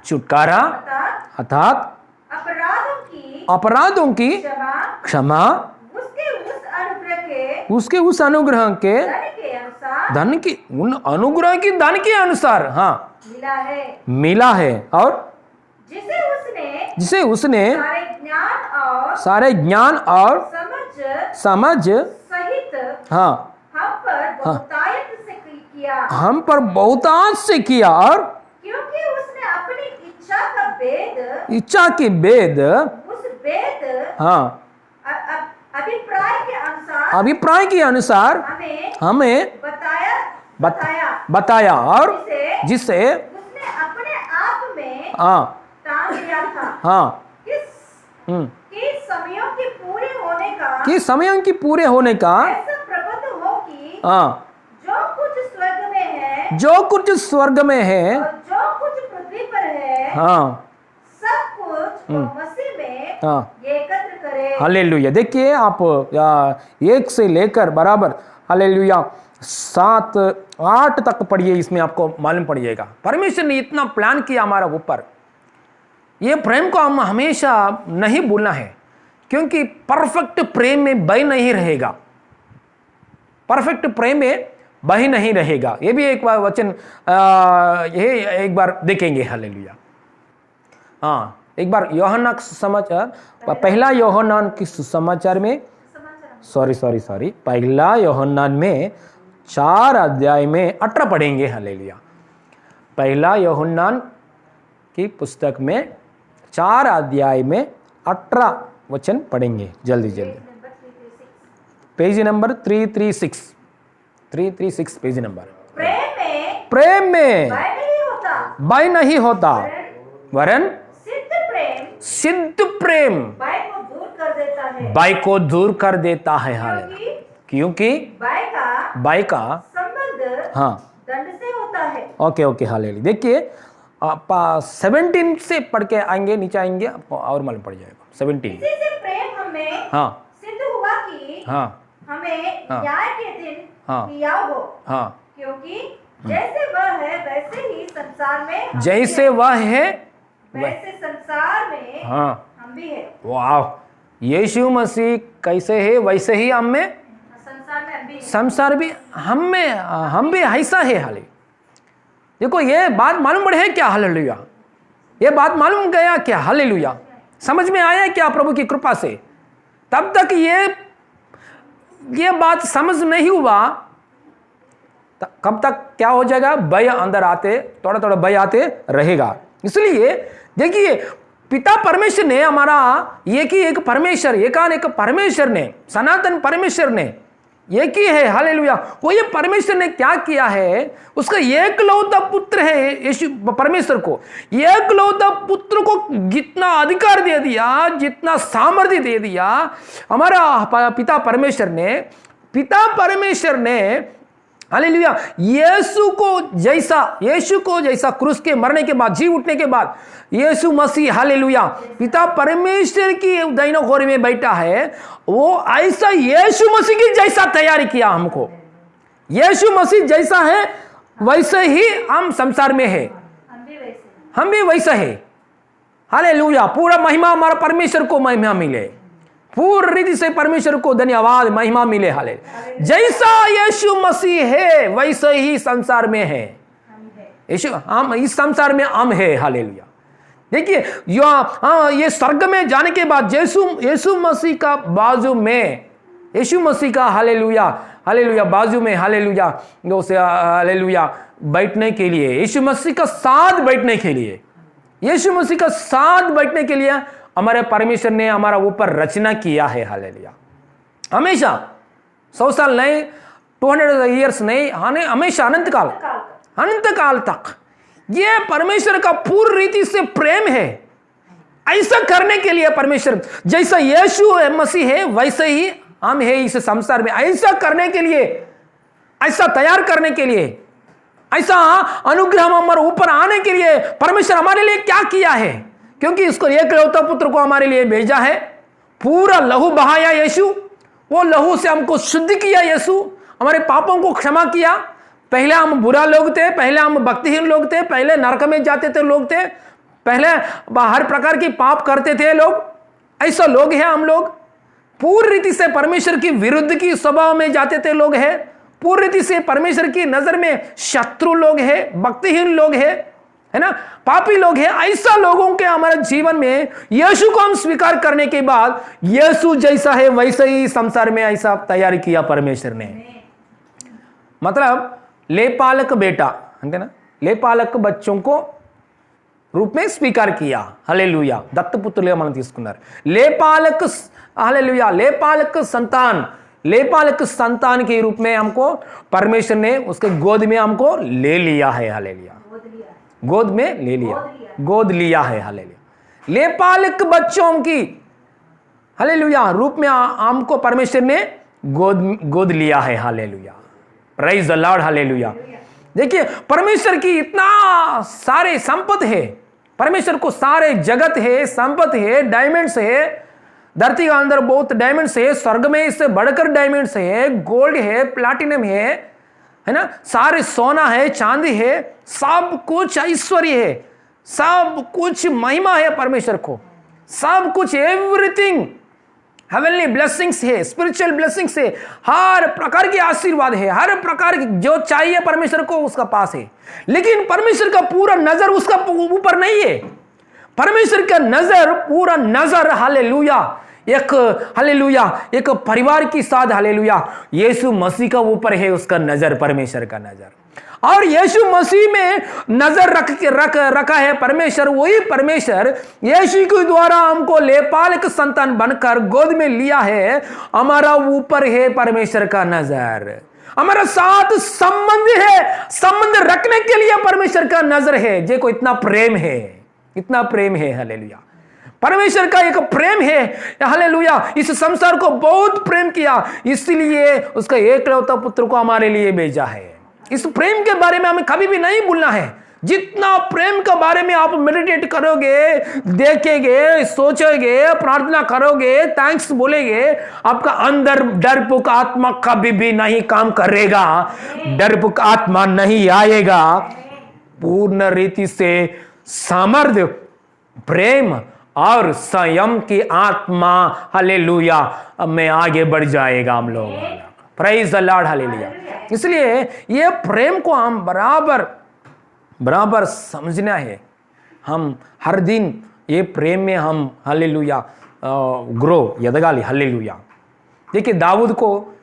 छुटकारा अर्थात अपराधों की क्षमा उसके उस अनुग्रह के धन की उन अनुग्रह की धन के अनुसार हाँ मिला है और जिसे उसने सारे ज्ञान और समझ सहित हाँ हम पर बहुतायत से किया और क्योंकि उसने अपनी इच्छा के भेद उस भेद हाँ अभिप्राय के अनुसार हमें बताया और जिसे उसने अपने आप में हाँ टांग दिया था हाँ कि समयों के पूरे होने का ऐसा प्रबंध हो कि हाँ जो कुछ स्वर्ग में है और जो कुछ पृथ्वी पर है हाँ सब कुछ मसीह में हाँ एकत्र करे। हालेलुया। देखिए आप 1 से लेकर बराबर हालेलुया 7 8 तक पढ़िए, इसमें आपको मालूम पड़िएगा परमेश्वर ने इतना प्लान किया हमारा ऊपर। ये प्रेम को हम हमेशा नहीं भूलना है क्योंकि परफेक्ट प्रेम में भय नहीं रहेगा। परफेक्ट प्रेम में भय नहीं रहेगा। ये भी एक बार वचन ये एक बार देखेंगे। हालेलुया। हाँ, एक बार यूहन्ना समाचार पहला यूहन्ना की सुसमाचार में सॉरी पहला यूहन्ना में 4 अध्याय में 18 पढ़ेंगे। हालेलुया। पहला यूहन्ना की पुस्तक में 4 अध्याय में 18 वचन पढ़ेंगे जल्दी। Page number 336 page number. प्रेम में भय नहीं होता वरन सिद्ध प्रेम भय को दूर कर देता है। हालेलुया। क्योंकि भय का संबंध हाँ दंड से होता है। Okay hallelujah. देखिए आप 17 से पढ़ के आएंगे, नीचे आएंगे आपको और मालूम पड़ जाएगा। 17 इसी से प्रेम हमें हाँ सिद्ध हुआ कि हाँ हमें हाँ न्याय के दिन हाँ लिया हो हाँ क्योंकि जैसे वह है वैसे ही संसार में हम जैसे भी वह है हैं। वैसे संसार में हाँ हम भी है। वाह। यीशु मसीह कैसे है वैसे ही हम में संसार में हम भी हैं। संसार भी हम भी ऐसा है। हाले देखो ये बात मालूम पड़े है क्या? हालेलुया। ये बात मालूम गया क्या? हालेलुया। समझ में आया क्या प्रभु की कृपा से? तब तक ये बात समझ नहीं हुआ कब तक क्या हो जाएगा? भय अंदर आते थोड़ा भय आते रहेगा। इसलिए देखिए पिता परमेश्वर ने हमारा एक परमेश्वर ने सनातन परमेश्वर ने एक ही है। हालेलुया। वो ये परमेश्वर ने क्या किया है? उसका एकलौता पुत्र है यीशु परमेश्वर को। एकलौता पुत्र को जितना अधिकार दे दिया, जितना सामर्थ्य दे दिया हमारा पिता परमेश्वर ने हालेलुया। यीशु को जैसा क्रूस के मरने के बाद, जी उठने के बाद यीशु मसीह हालेलुया पिता परमेश्वर की दाहिने ओर में बैठा है। वो ऐसा यीशु मसीह की जैसा तैयारी किया हमको। यीशु मसीह जैसा है वैसे ही हम संसार में है। हम भी वैसा है। हालेलुया, पूरा महिमा हमारा परमेश्वर को महिमा मिले, पूर्ण रीति से परमेश्वर को धन्यवाद महिमा मिले। हाले जैसा यीशु मसीह है वैसे ही संसार में है। यीशु हम इस संसार में हम है। हालेलुया। देखिए ये स्वर्ग में जाने के बाद यीशु मसीह का बाजू में, यीशु मसीह का हालेलुया हालेलुया बाजू में हालेलुया दोस्त हालेलुया बैठने के लिए, यीशु मसीह का साथ बैठने के लिए, यीशु मसीह का साथ बैठने के लिए हमारे परमेश्वर ने हमारा ऊपर रचना किया है। हालेलुया। हमेशा 100 साल नहीं, 200 ईयर्स नहीं, हमेशा अनंत काल तक ये परमेश्वर का पूर्ण रीति से प्रेम है। ऐसा करने के लिए परमेश्वर, जैसा यीशु मसीह है वैसे ही हम है इस संसार में। ऐसा करने के लिए, ऐसा तैयार करने के लिए, ऐसा अनुग्रह हमारे ऊपर आने के लिए परमेश्वर हमारे लिए क्या किया है? क्योंकि इसको एकलौता पुत्र को हमारे लिए भेजा है। पूरा लहू बहाया यीशु, वो लहू से हमको शुद्ध किया यीशु, हमारे पापों को क्षमा किया। पहले हम बुरा लोग थे, पहले हम भक्तिहीन लोग थे, पहले नरक में जाते थे लोग थे, पहले हर प्रकार की पाप करते थे लोग। ऐसा लोग हैं हम लोग। पूर्ण रीति से परमेश्वर की विरुद्ध की स्वभाव में जाते थे लोग हैं। पूर्ण रीति से परमेश्वर की नजर में शत्रु लोग हैं, भक्तिहीन लोग हैं, है ना, पापी लोग हैं। ऐसा लोगों के हमारे जीवन में यीशु को हम स्वीकार करने के बाद यीशु जैसा है वैसे ही संसार में ऐसा तैयार किया परमेश्वर ने। मतलब लेपालक बेटा है ना, लेपालक बच्चों को रूप में स्वीकार किया। हालेलुया। दत्तपुत्रुలుగా మనం తీసుకున్నారు। लेपालक हालेलुया, लेपालक संतान के रूप में हमको परमेश्वर ने उसके गोद में हमको ले लिया है। हालेलुया। गोद में ले लिया, गोद लिया है। हालेलुया। लेपालक बच्चों की हालेलुया रूप में हमको परमेश्वर ने गोद लिया है। Hallelujah. Praise the Lord. Hallelujah. देखिए परमेश्वर की इतना सारे संपत्ति है, परमेश्वर को सारे जगत है, संपत्ति है, डायमंड्स है, धरती के अंदर बहुत डायमंड्स है, स्वर्ग में इससे बढ़कर डायमंड्स है, गोल्ड है, प्लैटिनम है ना, सारे सोना है, चांदी है, सब कुछ ऐश्वर्य है, सब कुछ महिमा है परमेश्वर को, सब कुछ एवरीथिंग हेवनली ब्लेसिंग्स है, स्पिरिचुअल ब्लेसिंग्स है, हर प्रकार के आशीर्वाद है, हर प्रकार की जो चाहिए परमेश्वर को उसका पास है। लेकिन परमेश्वर का पूरा नजर उसका ऊपर नहीं है। परमेश्वर का नजर, पूरा नजर हालेलुया एक परिवार के साथ हालेलुया यीशु मसीह का ऊपर है उसका नजर, परमेश्वर का नजर। और यीशु मसीह में नजर रखा है परमेश्वर। वही परमेश्वर यीशु के द्वारा हमको लेपालक संतान बनकर गोद में लिया है। हमारा ऊपर है परमेश्वर का नजर, हमारा साथ संबंध है, संबंध रखने के लिए परमेश्वर का नजर है। देखो इतना प्रेम है, इतना प्रेम है। हालेलुया। परमेश्वर का एक प्रेम है। हालेलुया। इस संसार को बहुत प्रेम किया, इसलिए उसका एकलौता पुत्र को हमारे लिए भेजा है। इस प्रेम के बारे में हमें कभी भी नहीं भूलना है। जितना प्रेम के बारे में आप मेडिटेट करोगे, देखेंगे, सोचोगे, प्रार्थना करोगे, थैंक्स बोलेगे, आपका अंदर डरपोक आत्मा कभी भी नहीं काम करेगा, डरपोक आत्मा नहीं आएगा। पूर्ण रीति से सामर्थ्य, प्रेम और संयम की आत्मा हालेलुया में आगे बढ़ जाएगा हम लोग। Praise the Lord. हालेलुया। इसलिए ये प्रेम को हम बराबर समझना है। हम हर दिन ये प्रेम में हम हालेलुया ग्रो यदगाली। हालेलुया। देखिए दाऊद को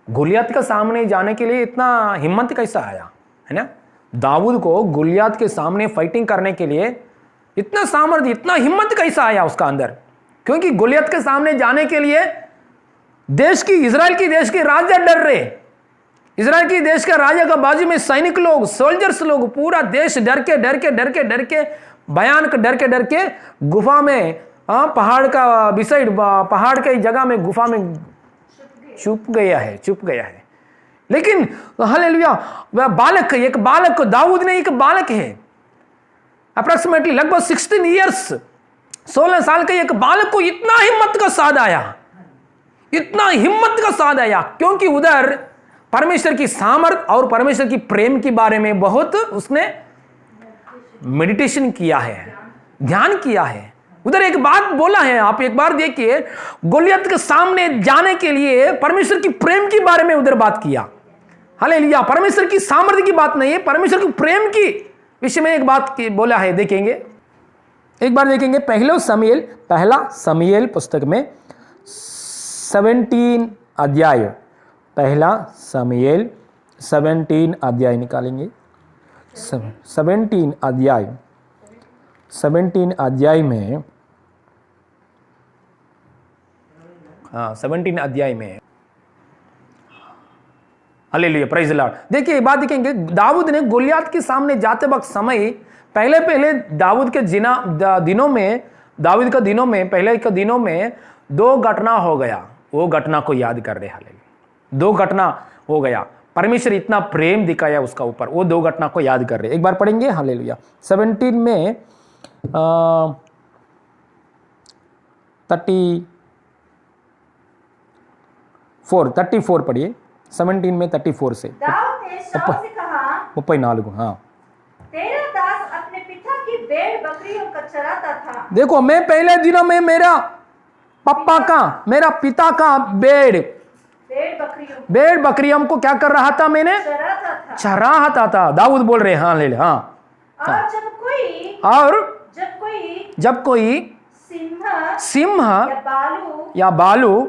गोलियत के सामने जाने के लिए इतना हिम्मत कैसा आया, है ना। दाऊद को गोलियत के सामने फाइटिंग करने के लिए इतना सामर्थ्य, इतना हिम्मत कैसा आया उसका अंदर? क्योंकि गोलियत के सामने जाने के लिए इजराइल की देश के राजा डर रहे। इजराइल की देश के राजा का बाजू में सैनिक लोग, सोल्जर्स लोग, पूरा देश डर के भयानक डर के गुफा में, पहाड़ का बिसाइड, पहाड़ के जगह में गुफा में छुप गया है। लेकिन हालेलुया वह एक बालक दाऊद ने एक बालक है, अप्रोक्सीमेटली लगभग 16 ईयर्स, 16 साल के एक बालक को इतना हिम्मत का साथ आया, क्योंकि उधर परमेश्वर की सामर्थ और परमेश्वर की प्रेम के बारे में बहुत उसने मेडिटेशन किया है, ध्यान किया है। उधर एक बात बोला है, आप एक बार देखिए, गोलियत के सामने जाने के लिए परमेश्वर की प्रेम के बारे में उधर बात किया। हालेलुया। परमेश्वर की सामर्थ्य की बात नहीं है, परमेश्वर की प्रेम की विषय में एक बात की बोला है। देखेंगे, एक बार देखेंगे पहला समूएल पुस्तक में 17 अध्याय, पहला समूएल 17 अध्याय निकालेंगे। 17 अध्याय में, हाँ 17 अध्याय में, हालेलुया, प्रेज द लॉर्ड। देखिए बात देखेंगे, दाऊद ने गोलियत के सामने जाते वक्त समय, पहले दाऊद के दिनों में पहले के दिनों में 2 घटना हो गया। वो घटना को याद कर रहे। हालेलुया, 2 घटना हो गया। परमेश्वर इतना प्रेम दिखाया उसका ऊपर, वो 2 घटना को याद कर रहे। एक बार पढ़ेंगे, हालेलुया। 17 में 34 पढ़िए। 17 में 34 से दाऊद ने शाऊल से कहा, 34, हाँ, तेरा दास अपने पिता की भेड़ बकरियों का चराता था। देखो, मैं पहले दिनों में मेरा पिता का भेड़ बकरियों को क्या कर रहा था? मैंने चराता था। दाऊद बोल रहे हैं, हाँ ले ले, हाँ। और जब कोई सिंह या बालू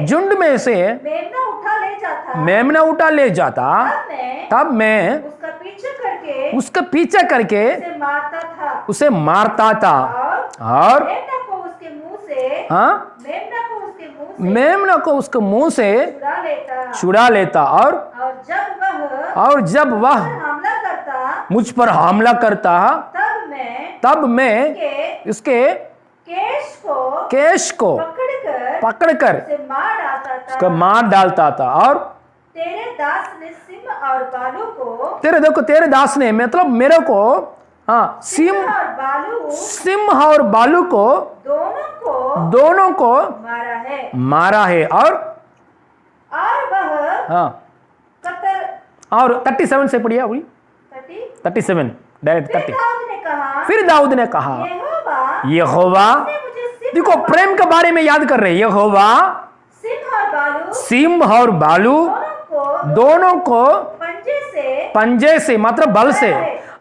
झुंड में से मेमना उठा ले जाता, तब मैं उसका पीछा करके उसे मारता था और मेमना को उसके मुंह से छुड़ा लेता और जब वह मुझ पर हमला करता, तब मैं उसके केश को पकड़कर उसको मार डालता था। और तेरे दास ने सिंह और बालू को, तेरे दास ने मतलब मेरे को, हाँ, सिंह और बालू को दोनों को मारा है। और वह, हाँ, और 37 से पढ़िए, 37 डायरेक्ट 30। फिर दाऊद ने कहा, यहोवा, देखो प्रेम के बारे में याद कर रहे हैं। यहोवा सिंह और बालू दोनों को पंजे से मतलब बल से,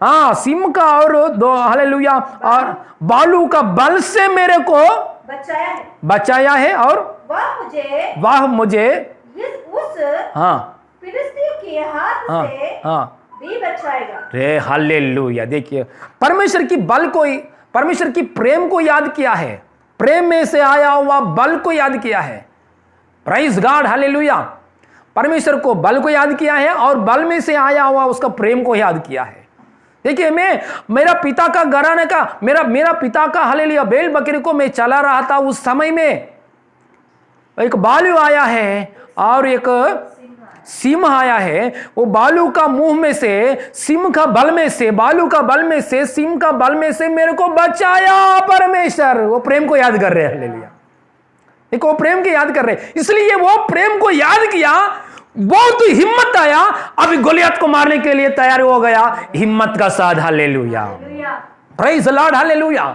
हाँ, सिंह का और हालेलुया, और बालू का बल से मेरे को बचाया है। और वह मुझे हाँ फिलिस्तियों के हाथ से भी बचाएगा। रे हालेलुया। देखिए, परमेश्वर की प्रेम को याद किया है, प्रेम में से आया हुआ बल को याद किया है। Praise God, hallelujah. परमेश्वर को बल को याद किया है और बल में से आया हुआ उसका प्रेम को याद किया है। देखिए, मेरा पिता का घराने का, मेरा पिता का, हालेलुया, बैल बकरी को मैं चला रहा था। उस समय में एक बालू आया है और एक सिंह आया है। वो बालू का मुंह में से, सिंह का बल में से, बालू का बल में से, सिंह का बल में से मेरे को बचाया परमेश्वर। वो प्रेम को याद कर रहे हैं, हालेलुया। देखो, वो प्रेम को याद कर रहे हैं, इसलिए वो प्रेम को याद किया, बहुत हिम्मत आया, अभी गोलियत को मारने के लिए तैयार हो गया, हिम्मत का साथ, hallelujah, praise the Lord, hallelujah.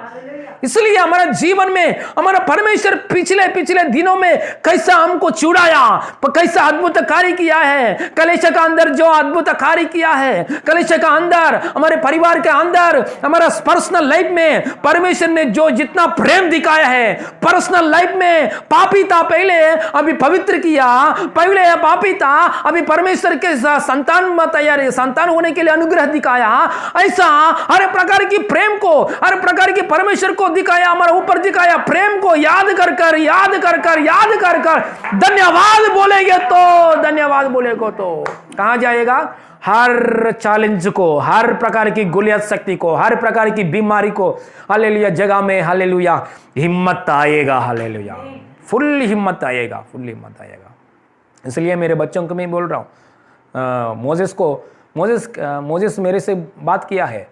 इसलिए हमारा जीवन में हमारा परमेश्वर पिछले दिनों में कैसा हमको छुड़ाया, कैसा अद्भुत कार्य किया है। कलीसिया का अंदर जो अद्भुत कार्य किया है, कलीसिया का अंदर, हमारे परिवार के अंदर, हमारा पर्सनल लाइफ में परमेश्वर ने जो जितना प्रेम दिखाया है, पर्सनल लाइफ में पापी था पहले, अभी पवित्र किया, पहले पापी था, अभी परमेश्वर के संतान होने के लिए अनुग्रह दिखाया। ऐसा हर प्रकार की प्रेम को, हर प्रकार की परमेश्वर को दिखाया, हमारे ऊपर दिखाया। प्रेम को याद कर धन्यवाद बोलेगे तो कहां जाएगा? हर चैलेंज को, हर प्रकार की गोलियत शक्ति को, हर प्रकार की बीमारी को, हालेलुया, जगह में, हालेलुया, हिम्मत आएगा, हालेलुया, फुल हिम्मत आएगा। इसलिए मेरे बच्चों को मैं बोल रहा हूं, मोजेस मेरे से बात किया है,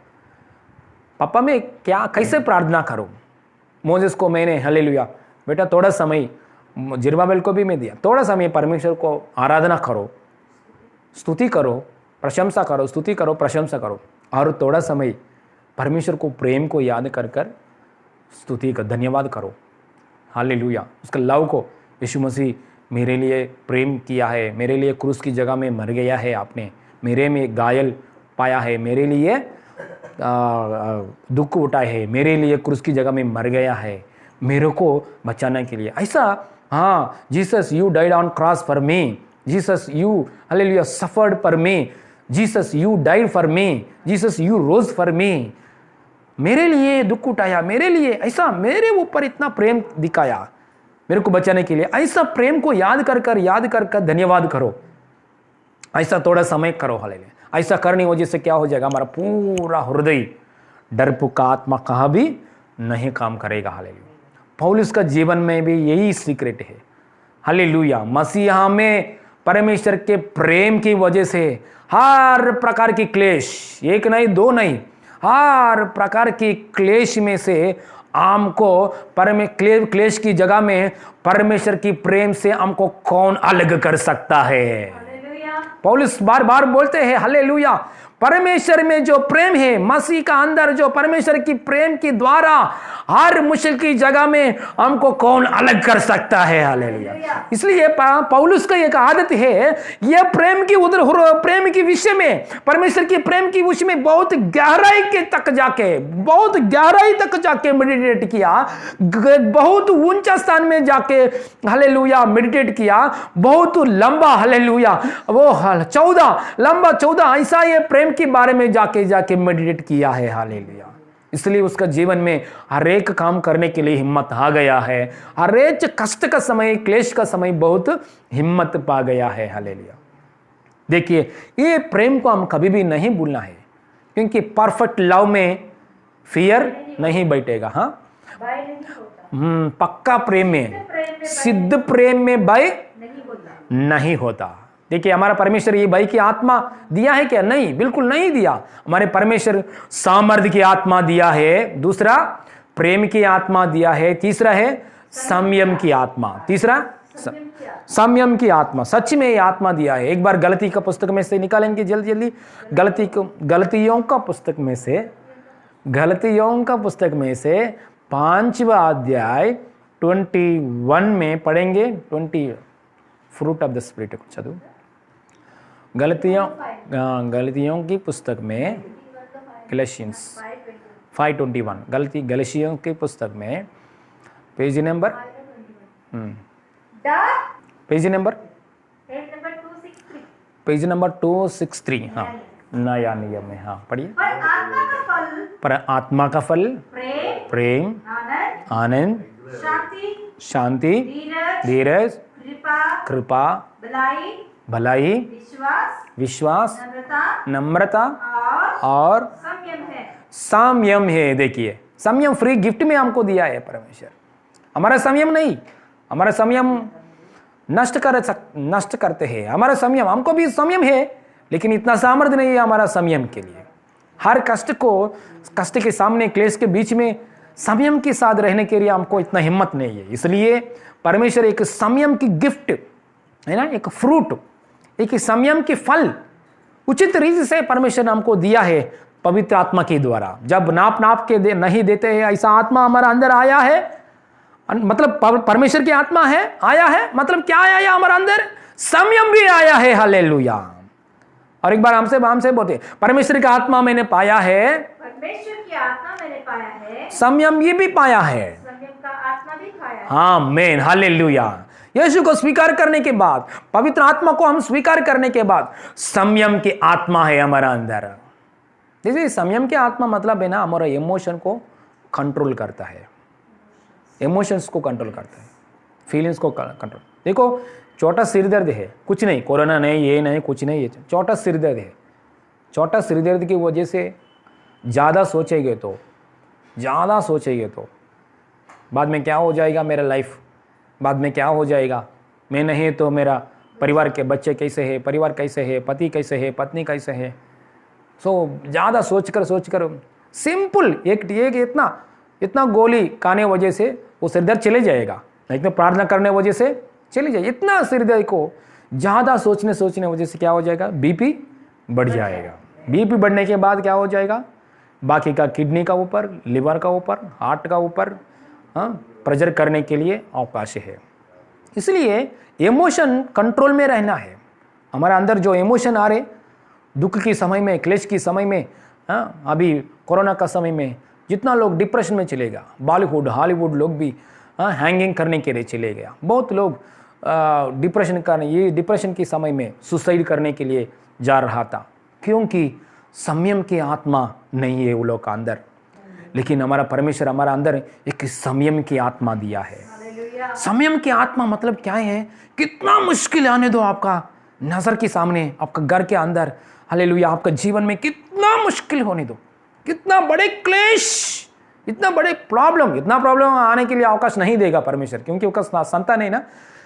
पापा मैं कैसे प्रार्थना करूं? मोजेस को मैंने, हालेलुया, बेटा थोड़ा समय, जिरबाबेल को भी मैं दिया, थोड़ा समय परमेश्वर को आराधना करो, स्तुति करो, प्रशंसा करो, स्तुति करो, प्रशंसा करो, और थोड़ा समय परमेश्वर को प्रेम को याद कर कर स्तुति का धन्यवाद करो। हालेलुया। उसका लव को, यीशु मसीह मेरे लिए प्रेम किया है, मेरे लिए क्रूस की जगह में मर गया है, आपने मेरे में घायल पाया है, मेरे लिए दुख उठाए है, मेरे लिए क्रूस की जगह में मर गया है मेरे को बचाने के लिए। ऐसा, हाँ, Jesus you died on cross for me, Jesus you hallelujah suffered for me, Jesus you died for me, Jesus you rose for me, मेरे लिए दुख उठाया, मेरे लिए ऐसा मेरे ऊपर इतना प्रेम दिखाया मेरे को बचाने के लिए। ऐसा प्रेम को याद कर धन्यवाद करो। ऐसा थोड़ा समय करो। हालेलुया। ऐसा करने की वजह से क्या हो जाएगा, हमारा पूरा हृदय डरपोक आत्मा कहाँ भी नहीं काम करेगा। हालेलुया। पौलुस का जीवन में भी यही सीक्रेट है। हालेलुया। मसीहा में परमेश्वर के प्रेम की वजह से हर प्रकार की क्लेश, एक नहीं दो नहीं, हर प्रकार की क्लेश में से हमको क्लेश की जगह में परमेश्वर की प्रेम से हमको कौन अलग कर सकता है। पौलुस बार बार बोलते हैं हालेलुया, परमेश्वर में जो प्रेम है, मसीह का अंदर जो परमेश्वर की प्रेम के द्वारा हर मुश्किल की जगह में हमको कौन अलग कर सकता है। हालेलुया। इसलिए पौलुस का एक आदत है, यह प्रेम की प्रेम के विषय में, परमेश्वर की प्रेम की विषय में बहुत गहराई तक जाके मेडिटेट किया, बहुत ऊंचा स्थान में जाके हालेलुया मेडिटेट किया, बहुत लंबा हालेलुया वो 14 ऐसा ये प्रेम के बारे में जाके मेडिटेट किया है। हालेलुया। इसलिए उसका जीवन में हर एक काम करने के लिए हिम्मत आ गया है, हर एक कष्ट का समय, क्लेश का समय बहुत हिम्मत पा गया है। हालेलुया। देखिए, ये प्रेम को हम कभी भी नहीं भूलना है, क्योंकि परफेक्ट लव में फियर नहीं बैठेगा। हाँ, पक्का प्रेम में, सिद्ध प्रेम में भय नहीं होता। देखिए, हमारा परमेश्वर ये भय की आत्मा दिया है क्या? नहीं, बिल्कुल नहीं दिया। हमारे परमेश्वर सामर्थ्य की आत्मा दिया है, दूसरा प्रेम की आत्मा दिया है, तीसरा है संयम की आत्मा, तीसरा संयम की आत्मा। सच में ये आत्मा दिया है। एक बार गलती का पुस्तक में से निकालेंगे जल्दी, गलतियों का पुस्तक में से 5वां अध्याय 21 में पढ़ेंगे। 20 फ्रूट ऑफ द स्पिरिट को चलो। गलतियों की पुस्तक में गैलेशियंस 5:21, गलतियों की पुस्तक में पेज नंबर 263। हाँ, नया नियम में। हाँ, पढ़िए। पर आत्मा का फल प्रेम, आनंद, शांति, धीरज, कृपा, भलाई, विश्वास, नम्रता और संयम है। देखिए, संयम फ्री गिफ्ट में हमको दिया है परमेश्वर। हमारा संयम नहीं, हमारा संयम नष्ट करते हैं। हमारा संयम, हमको भी संयम है, लेकिन इतना सामर्थ्य नहीं है हमारा संयम के लिए। हर कष्ट के सामने, क्लेश के बीच में संयम के साथ रहने के लिए हमको इतना हिम्मत नहीं है। इसलिए परमेश्वर एक संयम की गिफ्ट है ना, एक फ्रूट, एक संयम के फल उचित रीति से परमेश्वर ने हमको दिया है पवित्र आत्मा के द्वारा। जब नाप के नहीं देते हैं, ऐसा आत्मा हमारा अंदर आया है, मतलब परमेश्वर की आत्मा है, आया है, मतलब क्या आया हमारा अंदर? संयम भी आया है। हालेलुया। और एक बार हमसे बोलते, परमेश्वर की आत्मा मैंने पाया है, परमेश्वर की आत्मा मैंने पाया है, संयम ये भी पाया है, संयम का आत्मा भी पाया है। आमीन, हालेलुया। यीशु को स्वीकार करने के बाद, पवित्र आत्मा को हम स्वीकार करने के बाद, संयम की आत्मा है हमारा अंदर। जैसे संयम की आत्मा मतलब है ना, हमारा इमोशन को कंट्रोल करता है, इमोशंस को कंट्रोल करता है, फीलिंग्स को कंट्रोल। देखो, छोटा सिर दर्द है, कुछ नहीं, कोरोना नहीं, ये नहीं, कुछ नहीं, ये छोटा सिर दर्द है। छोटा सिर दर्द की वजह से ज़्यादा सोचेंगे तो बाद में क्या हो जाएगा मेरा लाइफ, बाद में क्या हो जाएगा, मैं नहीं तो मेरा परिवार के बच्चे कैसे है, परिवार कैसे है, पति कैसे है, पत्नी कैसे है। ज़्यादा सोचकर सिंपल एक इतना गोली खाने वजह से वो सिर दर्द चले जाएगा, नहीं तो प्रार्थना करने वजह से चले जाए। इतना सिर दर्द को ज़्यादा सोचने वजह से क्या हो जाएगा, बीपी बढ़ जाएगा। बीपी बढ़ने के बाद क्या हो जाएगा, बाकी का किडनी का ऊपर, लिवर का ऊपर, हार्ट का ऊपर प्रेजर करने के लिए अवकाश है। इसलिए इमोशन कंट्रोल में रहना है। हमारे अंदर जो इमोशन आ रहे दुख के समय में, क्लेश के समय में, अभी कोरोना का समय में जितना लोग डिप्रेशन में चलेगा, बॉलीवुड हॉलीवुड लोग भी हैंगिंग करने के लिए चले गया। बहुत लोग डिप्रेशन के समय में सुसाइड करने के लिए जा रहा था, क्योंकि संयम की आत्मा नहीं है वो लोग का अंदर। लेकिन हमारा परमेश्वर हमारा अंदर एक संयम की आत्मा दिया है। संयम की आत्मा मतलब क्या है? कितना मुश्किल आने दो आपका नजर के सामने, आपका घर के अंदर, हालेलुया, आपका जीवन में कितना मुश्किल होने दो, कितना बड़े क्लेश, इतना बड़े इतना प्रॉब्लम आने के लिए अवकाश नहीं देगा परमेश्वर, क्योंकि उसका संतान है ना।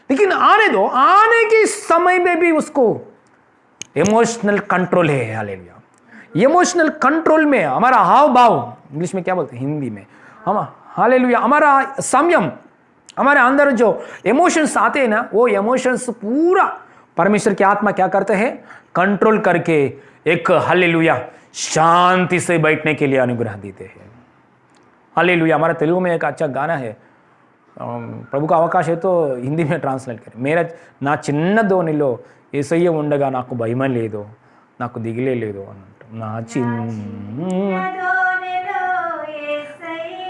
लेकिन आने दो, आने के समय में भी उसको इमोशनल कंट्रोल है। हालेलुया, इमोशनल कंट्रोल में हमारा हाव भाव, इंग्लिश में क्या बोलते हैं, हिंदी में हम, हालेलुया, हमारा संयम, हमारे अंदर जो इमोशंस आते हैं ना, वो इमोशंस पूरा परमेश्वर की आत्मा क्या करते हैं? कंट्रोल करके एक हालेलुया शांति से बैठने के लिए अनुग्रह देते हैं। हालेलुया। हमारा तेलुगु में एक अच्छा गाना है, प्रभु का अवकाश है तो हिंदी में ट्रांसलेट करें। मेरा ना चिन्न ధోనిలో యేసయ్య ఉండగా నాకు భయం లేదు, నాకు దిగులే లేదు అన్నట్టు। నా చిన్న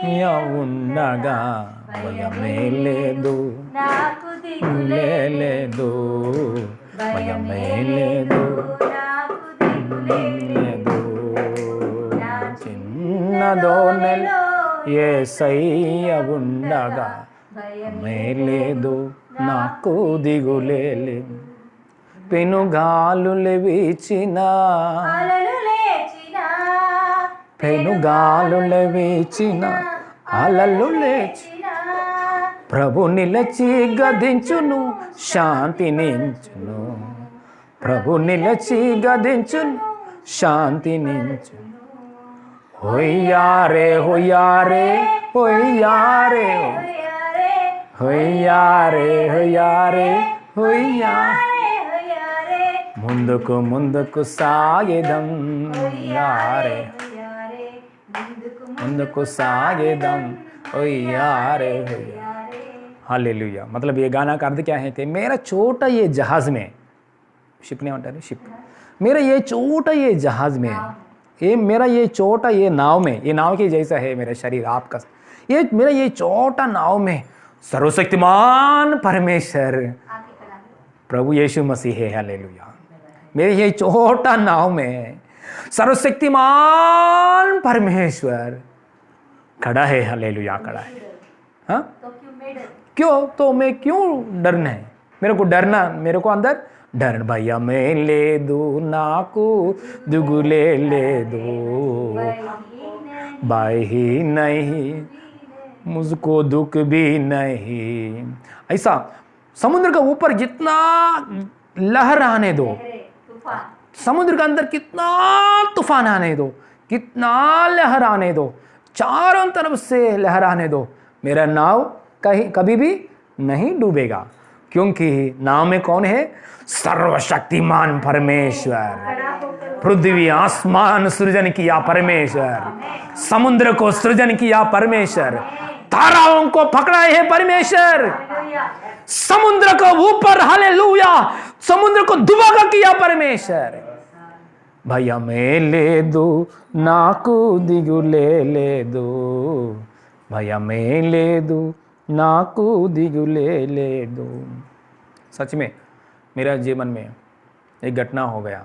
ధోనిలో ఉండగా భయమే లేదు, నాకు దిగులే లేదు, భయమే లేదు, నాకు దిగులే లేదు। చిన్న ధోనిలో యేసయ్య ఉండగా భయమే లేదు, నాకు దిగులే లేదు। పెనుగాలులు వీచినా, పెనుగాలులు వీచిన అలలు లేచినా, ప్రభు నిలచి గదించును శాంతినించును, ప్రభు నిలచి గదించును శాంతినించును। హొయ్యారే హొయ్యారే హొయ్యారే హొయ్యారే హొయ్యారే హొయ్యారే, ముందుకు ముందుకు సాగేదం యారే, ముందుకు సాగేదం यारे। हालेलुया। मतलब ये गाना का अर्थ क्या है कि मेरा छोटा ये जहाज में, शिप नहीं होता है, शिप, मेरा ये छोटा ये जहाज में, ये मेरा ये छोटा ये नाव में, ये नाव के जैसा है मेरा शरीर आपका, ये मेरा ये छोटा नाव में सर्वशक्तिमान परमेश्वर प्रभु यीशु मसीह है। हालेलुया। मेरे ये छोटा नाव में सर्वशक्तिमान परमेश्वर खड़ा है। हालेलुया, खड़ा है। हाँ, क्यों? तो मैं क्यों डरना है? मेरे को डरना, मेरे को अंदर डर, भैया मैं ले दू नाकू दुगुले ले दो, भाई ही नहीं मुझको दुख भी नहीं। ऐसा समुद्र का ऊपर जितना लहर आने दो, समुद्र के अंदर कितना तूफान आने दो, कितना लहर आने दो, चारों तरफ से लहर आने दो, मेरा नाव कहीं कभी भी नहीं डूबेगा, क्योंकि नाव में कौन है? सर्वशक्तिमान परमेश्वर। पृथ्वी आसमान सृजन किया परमेश्वर, समुद्र को सृजन किया परमेश्वर, ताराओं को पकड़ा है परमेश्वर, समुद्र को ऊपर, हालेलुया, समुद्र को दुबका किया परमेश्वर। भैया मैं ले दो नाकू दिगुले ले दो, भैया मैं ले दो नाकू दिगुले ले दो। सच में मेरा जीवन में एक घटना हो गया।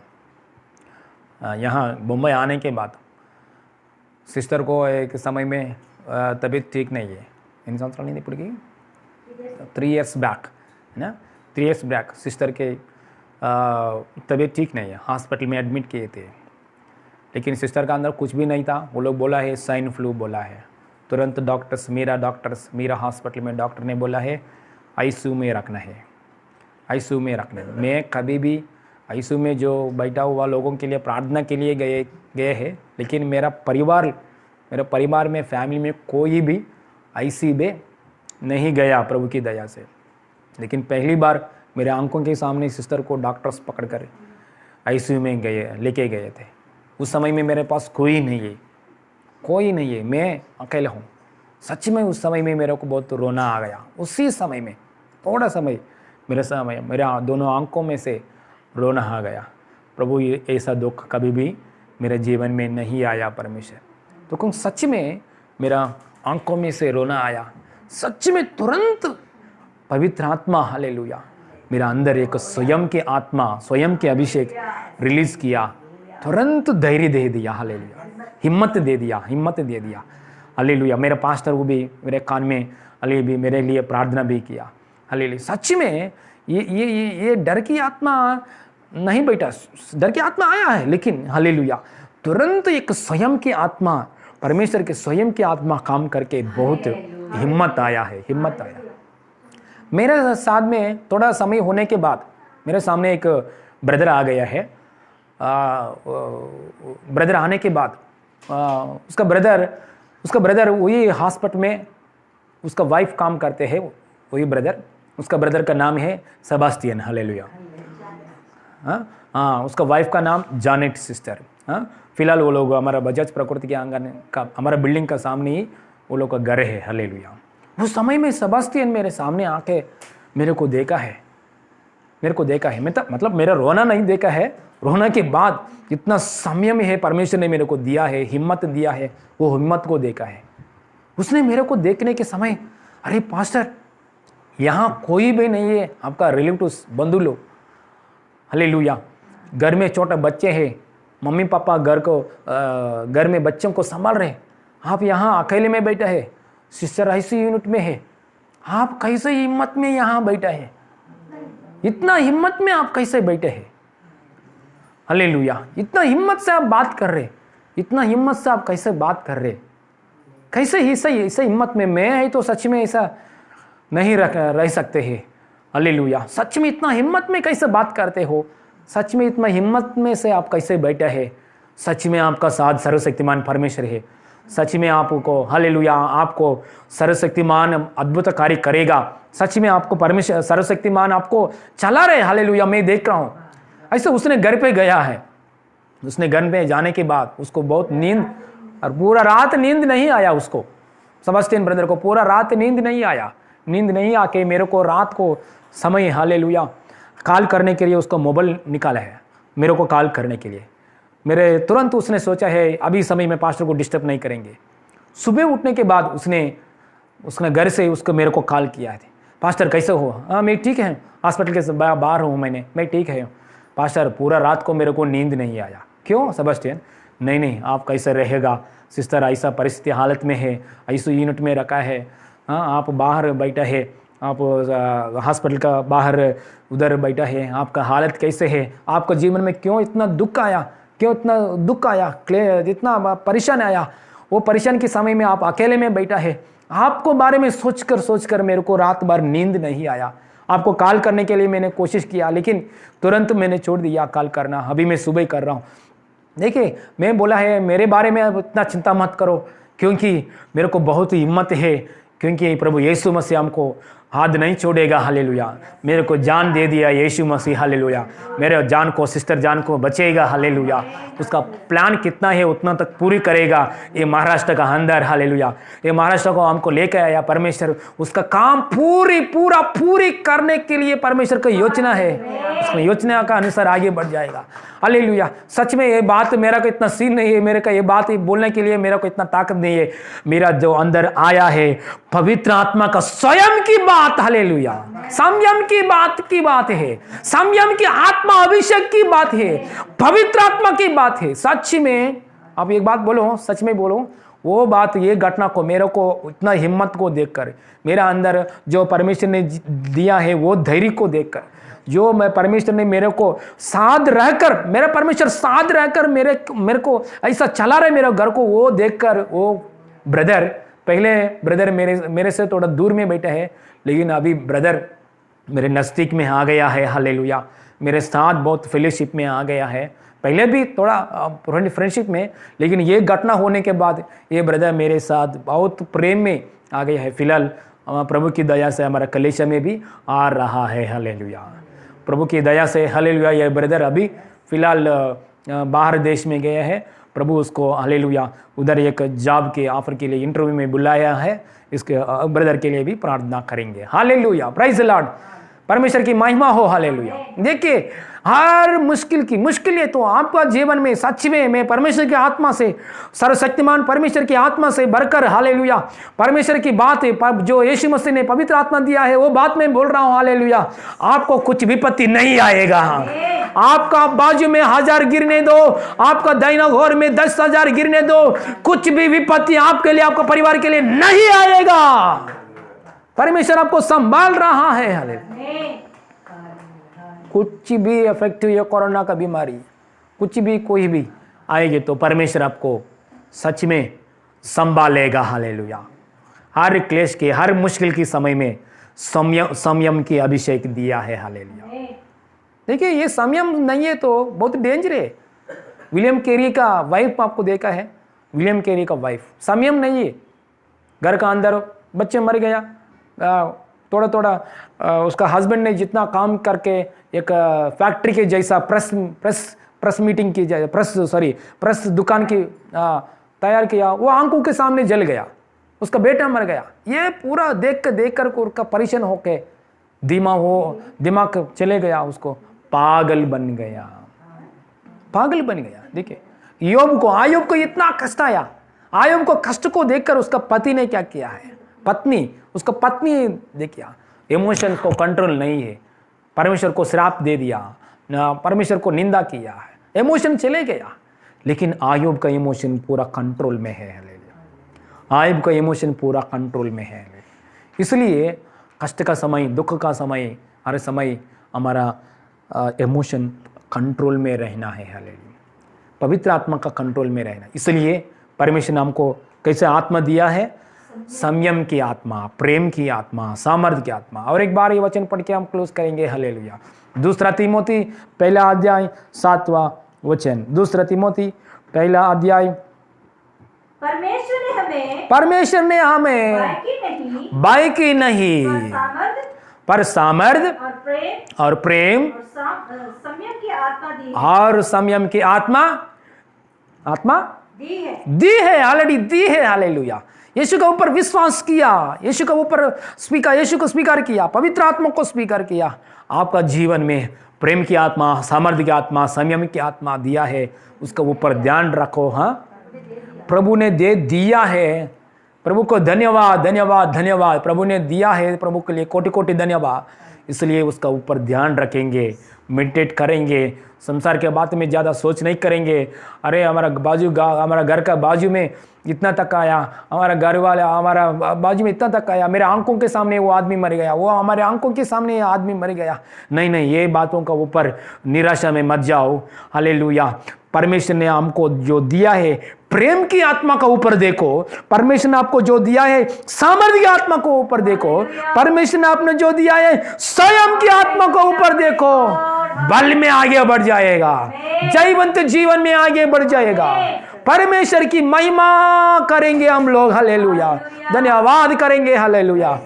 यहाँ मुंबई आने के बाद सिस्टर को एक समय में तबीयत ठीक नहीं है, इन संवत्सराలు नहीं इప్పటికి 3 years बैक है ना, 3 years बैक सिस्टर के तबीयत ठीक नहीं है, हॉस्पिटल में एडमिट किए थे, लेकिन सिस्टर का अंदर कुछ भी नहीं था। वो लोग बोला है स्वाइन फ्लू बोला है। तुरंत डॉक्टर्स मेरा हॉस्पिटल में डॉक्टर ने बोला है आईसीयू में रखना है, आईसीयू में रखना है। मैं कभी भी आईसीयू में जो बैठा हुआ लोगों के लिए प्रार्थना के लिए गए हैं, लेकिन मेरा परिवार में, फैमिली में कोई भी आईसीयू में नहीं गया प्रभु की दया से। लेकिन पहली बार मेरे आंखों के सामने सिस्टर को डॉक्टर्स पकड़कर आईसीयू में लेके गए थे। उस समय में मेरे पास कोई नहीं है, कोई नहीं है, मैं अकेला हूँ। सच में उस समय में मेरे को बहुत रोना आ गया। उसी समय में थोड़ा समय मेरा दोनों आंखों में से रोना आ गया। प्रभु ये ऐसा दुख कभी भी मेरे जीवन में नहीं आया परमेश्वर। तो कौन सच में मेरा आंखों में से रोना आया। सच में तुरंत पवित्र आत्मा हालेलुया मेरा अंदर एक स्वयं के आत्मा, स्वयं के अभिषेक रिलीज किया। तुरंत धैर्य दे दिया हालेलुया, हिम्मत दे दिया हालेलुया। मेरा पास्टर वो भी मेरे कान में अली भी मेरे लिए प्रार्थना भी किया हालेलुया। सच में ये डर की आत्मा नहीं बैठा, डर की आत्मा आया है, लेकिन हालेलुया तुरंत एक स्वयं की आत्मा, परमेश्वर के स्वयं की आत्मा काम करके बहुत हिम्मत आया। मेरे साथ में थोड़ा समय होने के बाद मेरे सामने एक ब्रदर आ गया है। ब्रदर आने के बाद उसका ब्रदर वही हॉस्पिटल में उसका वाइफ काम करते हैं, वही ब्रदर, उसका ब्रदर का नाम है सेबास्टियन हालेलुया। हाँ, उसका वाइफ का नाम जानेट सिस्टर। हाँ, फिलहाल वो लोग हमारा बजाज प्रकृति के आंगन का, हमारा बिल्डिंग का सामने ही वो लोग का घर है हालेलुया। उस समय में सेबास्टियन मेरे सामने आके मेरे को देखा है। मतलब मेरा रोना नहीं देखा है, रोना के बाद इतना संयम है परमेश्वर ने मेरे को दिया है, हिम्मत दिया है, वो हिम्मत को देखा है। उसने मेरे को देखने के समय, अरे पास्टर यहाँ कोई भी नहीं है आपका रिलेटिव्स, बंधु लोग हालेलुया, घर में छोटे बच्चे हैं, मम्मी पापा घर में बच्चों को संभाल रहे, आप यहाँ अकेले में बैठा है, सिस्टर आईसी यूनिट में है, आप कैसे हिम्मत में यहाँ बैठा है, इतना हिम्मत में आप कैसे बैठे हैं हालेलुया। इतना हिम्मत से आप बात कर रहे, इतना हिम्मत से आप कैसे बात कर रहे, कैसे ऐसे हिम्मत में मैं है तो सच में ऐसा नहीं रह सकते हैं हालेलुया। सच में इतना हिम्मत में कैसे बात करते हो, सच में इतना हिम्मत में से आप कैसे बैठे हैं। सच में आपका साथ सर्वशक्तिमान परमेश्वर है, सच में आपको हालेलुया आपको सर्वशक्तिमान अद्भुत कार्य करेगा। सच में आपको परमेश्वर सर्वशक्तिमान आपको चला रहे हालेलुया, मैं देख रहा हूँ। ऐसे उसने घर पे गया है, उसने घर पे जाने के बाद उसको बहुत नींद, और पूरा रात नींद नहीं आया उसको, सेबास्टियन ब्रदर को पूरा रात नींद नहीं आके मेरे को रात को समय हालेलुया कॉल करने के लिए उसका मोबाइल निकाला है मेरे को कॉल करने के लिए। मेरे तुरंत उसने सोचा है अभी समय में पास्टर को डिस्टर्ब नहीं करेंगे। सुबह उठने के बाद उसने घर से उसको मेरे को कॉल किया है, पास्टर कैसे हो? हाँ मैं ठीक है, हॉस्पिटल के बाहर हूँ मैं ठीक है। पास्टर पूरा रात को मेरे को नींद नहीं आया। क्यों सेबास्टियन? नहीं आप कैसे रहेगा, सिस्टर ऐसा परिस्थिति हालत में है, ऐसा यूनिट में रखा है, हाँ आप बाहर बैठा है, आप हॉस्पिटल का बाहर उधर बैठा है, आपका हालत कैसे है, आपका जीवन में क्यों इतना दुख आया, इतना परेशान आया। वो परेशान के समय में आप अकेले में बैठा है, आपको बारे में सोचकर मेरे को रात भर नींद नहीं आया। आपको कॉल करने के लिए मैंने कोशिश किया, लेकिन तुरंत मैंने छोड़ दिया कॉल करना, अभी मैं सुबह कर रहा हूँ। देखिए मैं बोला है मेरे बारे में अब इतना चिंता मत करो, क्योंकि मेरे को बहुत हिम्मत है, क्योंकि प्रभु यीशु मसीह हमको हाथ नहीं छोड़ेगा हालेलुया। मेरे को जान दे दिया यीशु मसीह हालेलुया, मेरे जान को, सिस्टर जान को बचेगा हालेलुया। उसका प्लान कितना है उतना तक पूरी करेगा ये महाराष्ट्र का अंदर हालेलुया। ये महाराष्ट्र को हमको लेकर आया परमेश्वर, उसका काम पूरी करने के लिए परमेश्वर का योजना है, उसमें योजना का अनुसार आगे बढ़ जाएगा हालेलुया। सच में ये बात मेरा को इतना सीन नहीं है, मेरे का ये बात बोलने के लिए मेरा को इतना ताकत नहीं है। मेरा जो अंदर आया है पवित्र आत्मा का स्वयं की बात हालेलुया, संयम की बात है, संयम की आत्मा अभिषेक की बात है, पवित्र आत्मा की बात है। सच में आप एक बात बोलो, सच में बोलो, वो बात, ये घटना को, मेरे को इतना हिम्मत को देखकर, मेरा अंदर जो परमेश्वर ने दिया है वो धैर्य को देखकर, जो मैं परमेश्वर ने मेरे को साथ रहकर, मेरा परमेश्वर साथ रहकर मेरे को ऐसा चला रहे मेरे घर को, वो देखकर वो ब्रदर, पहले ब्रदर मेरे से थोड़ा दूर में बैठा है, लेकिन अभी ब्रदर मेरे नज़दीक में आ गया है हालेलुया, मेरे साथ बहुत फेलोशिप में आ गया है। पहले भी थोड़ा फ्रेंडशिप में, लेकिन ये घटना होने के बाद ये ब्रदर मेरे साथ बहुत प्रेम में आ गया है। फिलहाल प्रभु की दया से हमारा कलेशा में भी आ रहा है हालेलुया, प्रभु की दया से हालेलुया। ये ब्रदर अभी फिलहाल बाहर देश में गया है, प्रभु उसको हालेलुया उधर एक जॉब के ऑफर के लिए इंटरव्यू में बुलाया है। इसके ब्रदर के लिए भी प्रार्थना करेंगे। हालेलुया, प्राइज द लॉर्ड, परमेश्वर की महिमा हो। हालेलुया। देखिए हर मुश्किल है तो आपका जीवन में सच में मैं परमेश्वर की आत्मा से, सर्वशक्तिमान परमेश्वर की आत्मा से भरकर हालेलुया परमेश्वर की बात है जो यीशु मसीह ने पवित्र आत्मा दिया है वो बात मैं बोल रहा हूं। हालेलुया, आपको कुछ विपत्ति नहीं आएगा। आपका बाजू में 1000 गिरने दो, आपका दाहिना घोर में 10,000 गिरने दो, कुछ भी विपत्ति आपके लिए, आपका परिवार के लिए नहीं आएगा। परमेश्वर आपको संभाल रहा है। हालेलुया। कुछ भी इफेक्टिव या कोरोना का बीमारी कुछ भी कोई भी आएगी तो परमेश्वर आपको सच में संभालेगा। हालेलुया। हर क्लेश के, हर मुश्किल के समय में संयम की अभिषेक दिया है। हालेलुया। देखिए ये संयम नहीं है तो बहुत डेंजर है। विलियम कैरी का वाइफ आपको देखा है, विलियम कैरी का वाइफ संयम नहीं है। घर का अंदर बच्चे मर गया, थोड़ा थोड़ा उसका हस्बैंड ने जितना काम करके एक फैक्ट्री के जैसा प्रेस मीटिंग की प्रेस दुकान की तैयार किया, वो आंखों के सामने जल गया, उसका बेटा मर गया। ये पूरा देख कर उसका परेशान होके दिमाग चले गया, उसको पागल बन गया। देखिए आयुब को इतना कष्ट आया। आयुब को कष्ट को देखकर उसका पति ने क्या किया है, उसका पत्नी देखिए इमोशन को कंट्रोल नहीं है, परमेश्वर को श्राप दे दिया, परमेश्वर को निंदा किया है, इमोशन चले गया। लेकिन आयुब का इमोशन पूरा कंट्रोल में है। आयुब का इमोशन पूरा कंट्रोल में है। इसलिए कष्ट का समय, दुख का समय, हर समय हमारा इमोशन कंट्रोल में रहना है। हालेलुया। पवित्र आत्मा का कंट्रोल में रहना। इसलिए परमेश्वर ने हमको कैसे आत्मा दिया है, संयम की आत्मा, प्रेम की आत्मा, सामर्थ्य की आत्मा। और एक बार ये वचन पढ़ के हम क्लोज करेंगे। हालेलुया। 2 तीमोथी 1 अध्याय 7वां वचन। 2 तीमोथी 1 अध्याय। परमेश्वर ने हमें बाइकी नहीं पर सामर्थ्य और प्रेम और संयम की आत्मा दी है, ऑलरेडी दी है। हालेलुया। यीशु के ऊपर विश्वास किया, यीशु को स्वीकार किया, पवित्र आत्मा को स्वीकार किया, आपका जीवन में प्रेम की आत्मा, सामर्थ्य की आत्मा, संयम की आत्मा दिया है। उसका ऊपर ध्यान रखो। हाँ, प्रभु ने दे दिया है। प्रभु को धन्यवाद। प्रभु ने दिया है, प्रभु के लिए कोटि कोटि धन्यवाद। इसलिए उसका ऊपर ध्यान रखेंगे, मेडिटेट करेंगे, संसार के बात में ज़्यादा सोच नहीं करेंगे। अरे हमारा घर का बाजू में इतना तक आया, हमारा घर वाला हमारा बाजू में इतना तक आया, मेरे आंखों के सामने वो आदमी मर गया, वो हमारे आंखों के सामने ये आदमी मर गया। नहीं, ये बातों का ऊपर निराशा में मत जाओ। हालेलुया। परमेश्वर ने हमको जो दिया है प्रेम की आत्मा का ऊपर देखो। परमेश्वर ने आपको जो दिया है सामर्थ्य की आत्मा को ऊपर देखो। परमेश्वर ने आपने जो दिया है स्वयं की आत्मा को ऊपर देखो। बल में आगे बढ़ जाएगा, जयवंत जीवन में आगे बढ़ जाएगा। परमेश्वर की महिमा करेंगे हम लोग। हालेलुया। धन्यवाद करेंगे। हालेलुया।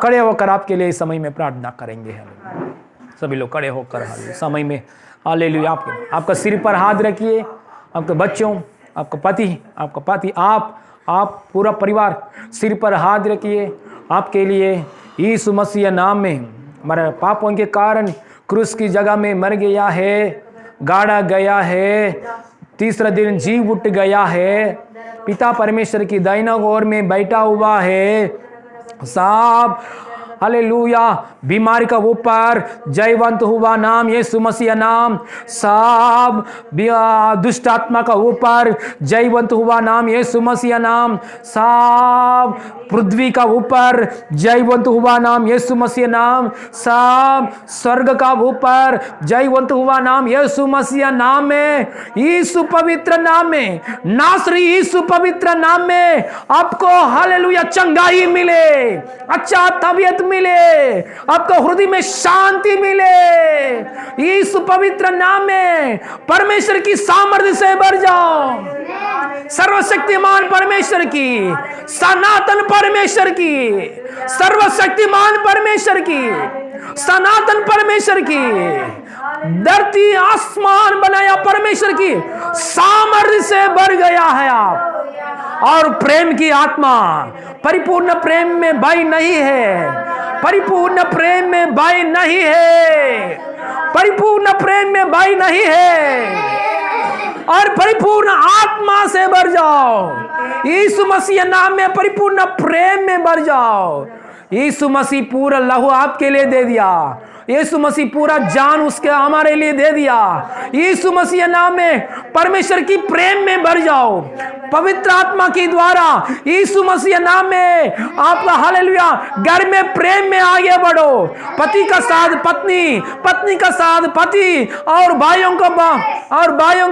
खड़े होकर आपके लिए इस समय में प्रार्थना करेंगे। हालेलुया। सभी लोग खड़े होकर समय में हालेलुया आपका सिर पर हाथ रखिए। आपके बच्चों, आपका पति, आप पूरा परिवार सिर पर हाथ रखिए। आपके लिए यीशु मसीह नाम में हमारे पापों के कारण क्रूस की जगह में मर गया है, गाड़ा गया है, तीसरा दिन जी उठ गया है, पिता परमेश्वर की दाहिना ओर में बैठा हुआ है। साहब हालेलुया। बीमारी का ऊपर जयवंत हुआ नाम यीशु मसीह नाम। सब दुष्ट आत्मा का ऊपर जयवंत हुआ नाम यीशु मसीह नाम। सब पृथ्वी का ऊपर जयवंत हुआ नाम यीशु मसीह नाम। सब स्वर्ग का ऊपर जयवंत हुआ नाम यीशु मसीह नाम में। यीशु पवित्र नाम में, नासरी यीशु पवित्र नाम में आपको हालेलुया चंगाई मिले, अच्छा तबीयत मिले, आपको हृदय में शांति मिले। यीशु पवित्र नाम में परमेश्वर की सामर्थ्य से भर जाओ। सर्वशक्तिमान परमेश्वर की, सनातन परमेश्वर की, सर्वशक्तिमान परमेश्वर की, सनातन परमेश्वर की, धरती आसमान बनाया परमेश्वर की सामर्थ्य से में भर गया है आप। और प्रेम की आत्मा, परिपूर्ण प्रेम में भय नहीं है, परिपूर्ण प्रेम में भय नहीं है, परिपूर्ण प्रेम में भय नहीं है। और परिपूर्ण आत्मा से भर जाओ। यीशु मसीह नाम में परिपूर्ण प्रेम में भर जाओ। यीशु मसीह पूरा लहू आपके लिए दे दिया। यीशु मसीह पूरा जान उसके हमारे लिए दे दिया। यीशु मसीह नाम में परमेश्वर की प्रेम में भर जाओ। पवित्र आत्मा के द्वारा यीशु मसीह नाम में आपका हालेलुया घर में प्रेम में आगे बढ़ो। पति का साथ पत्नी, पत्नी का साथ पति, और भाइयों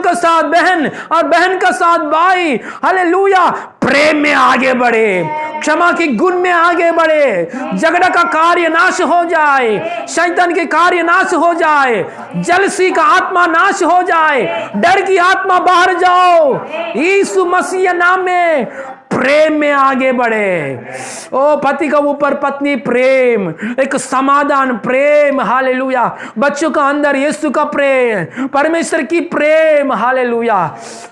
का साथ बहन, और बहन का साथ भाई, हालेलुया प्रेम में आगे बढ़े, क्षमा के गुण में आगे बढ़े। झगड़ा का कार्य नाश हो जाए, शैतान के कार्य नाश हो जाए, जलसी का आत्मा नाश हो जाए, डर की आत्मा बाहर जाओ। यीशु मसीह नाम में प्रेम में आगे बढ़े। ओ पति का ऊपर पत्नी प्रेम, एक समाधान प्रेम, हालेलुया। बच्चों का अंदर यीशु का प्रेम, परमेश्वर की प्रेम, हालेलुया।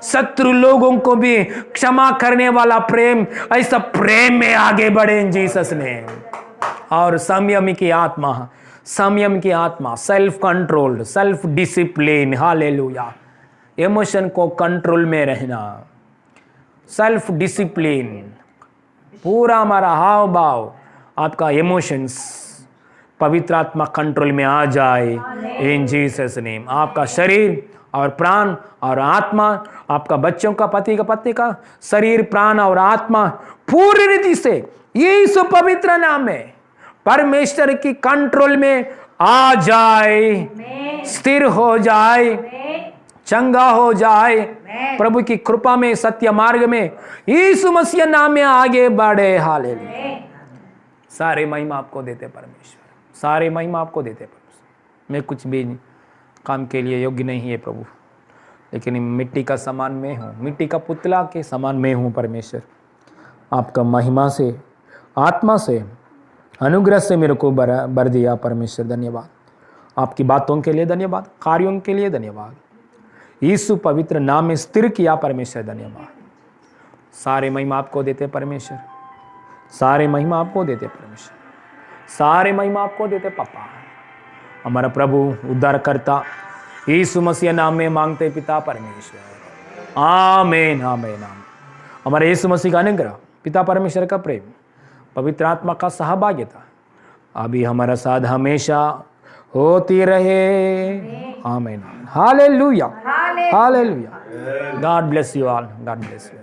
शत्रु लोगों को भी क्षमा करने वाला प्रेम, ऐसा प्रेम में आगे बढ़े इन जीसस नेम। और संयम की आत्मा, संयम की आत्मा, self control, self discipline, hallelujah. Emotion को कंट्रोल में रहना, सेल्फ डिसिप्लिन, पूरा हमारा हाव भाव, आपका इमोशंस पवित्र आत्मा कंट्रोल में आ जाए इन जीसस नेम। आपका शरीर और प्राण और आत्मा, आपका बच्चों का, पति का, पत्नी का शरीर, प्राण और आत्मा पूरी रीति से यीशु पवित्र नाम में परमेश्वर की कंट्रोल में आ जाए, स्थिर हो जाए, चंगा हो जाए, प्रभु की कृपा में, सत्य मार्ग में यीशु मसीह नाम में आगे बढ़े। हालेलुया। सारे महिमा आपको देते परमेश्वर, सारे महिमा आपको देते परमेश्वर। मैं कुछ भी काम के लिए योग्य नहीं है प्रभु, लेकिन मिट्टी का समान मैं हूँ, मिट्टी का पुतला के समान मैं हूँ परमेश्वर। आपका महिमा से, आत्मा से, अनुग्रह से मेरे को भर दिया परमेश्वर। धन्यवाद आपकी बातों के लिए, धन्यवाद कार्यों के लिए, धन्यवाद यीशु पवित्र नाम में स्थिर किया परमेश्वर। धन्यवाद। सारे महिमा आपको देते परमेश्वर, सारे महिमा आपको देते परमेश्वर, सारे महिमा आपको देते पापा। हमारा प्रभु उद्धार करता यीशु मसीह नाम में मांगते पिता परमेश्वर, आमीन आमीन आमीन। हमारे यीशु मसीह का अनुग्रह, पिता परमेश्वर का प्रेम, पवित्र आत्मा का सहभागिता अभी हमारा साथ हमेशा होती रहे। आमीन। Hallelujah hallelujah. God bless you all, God bless you.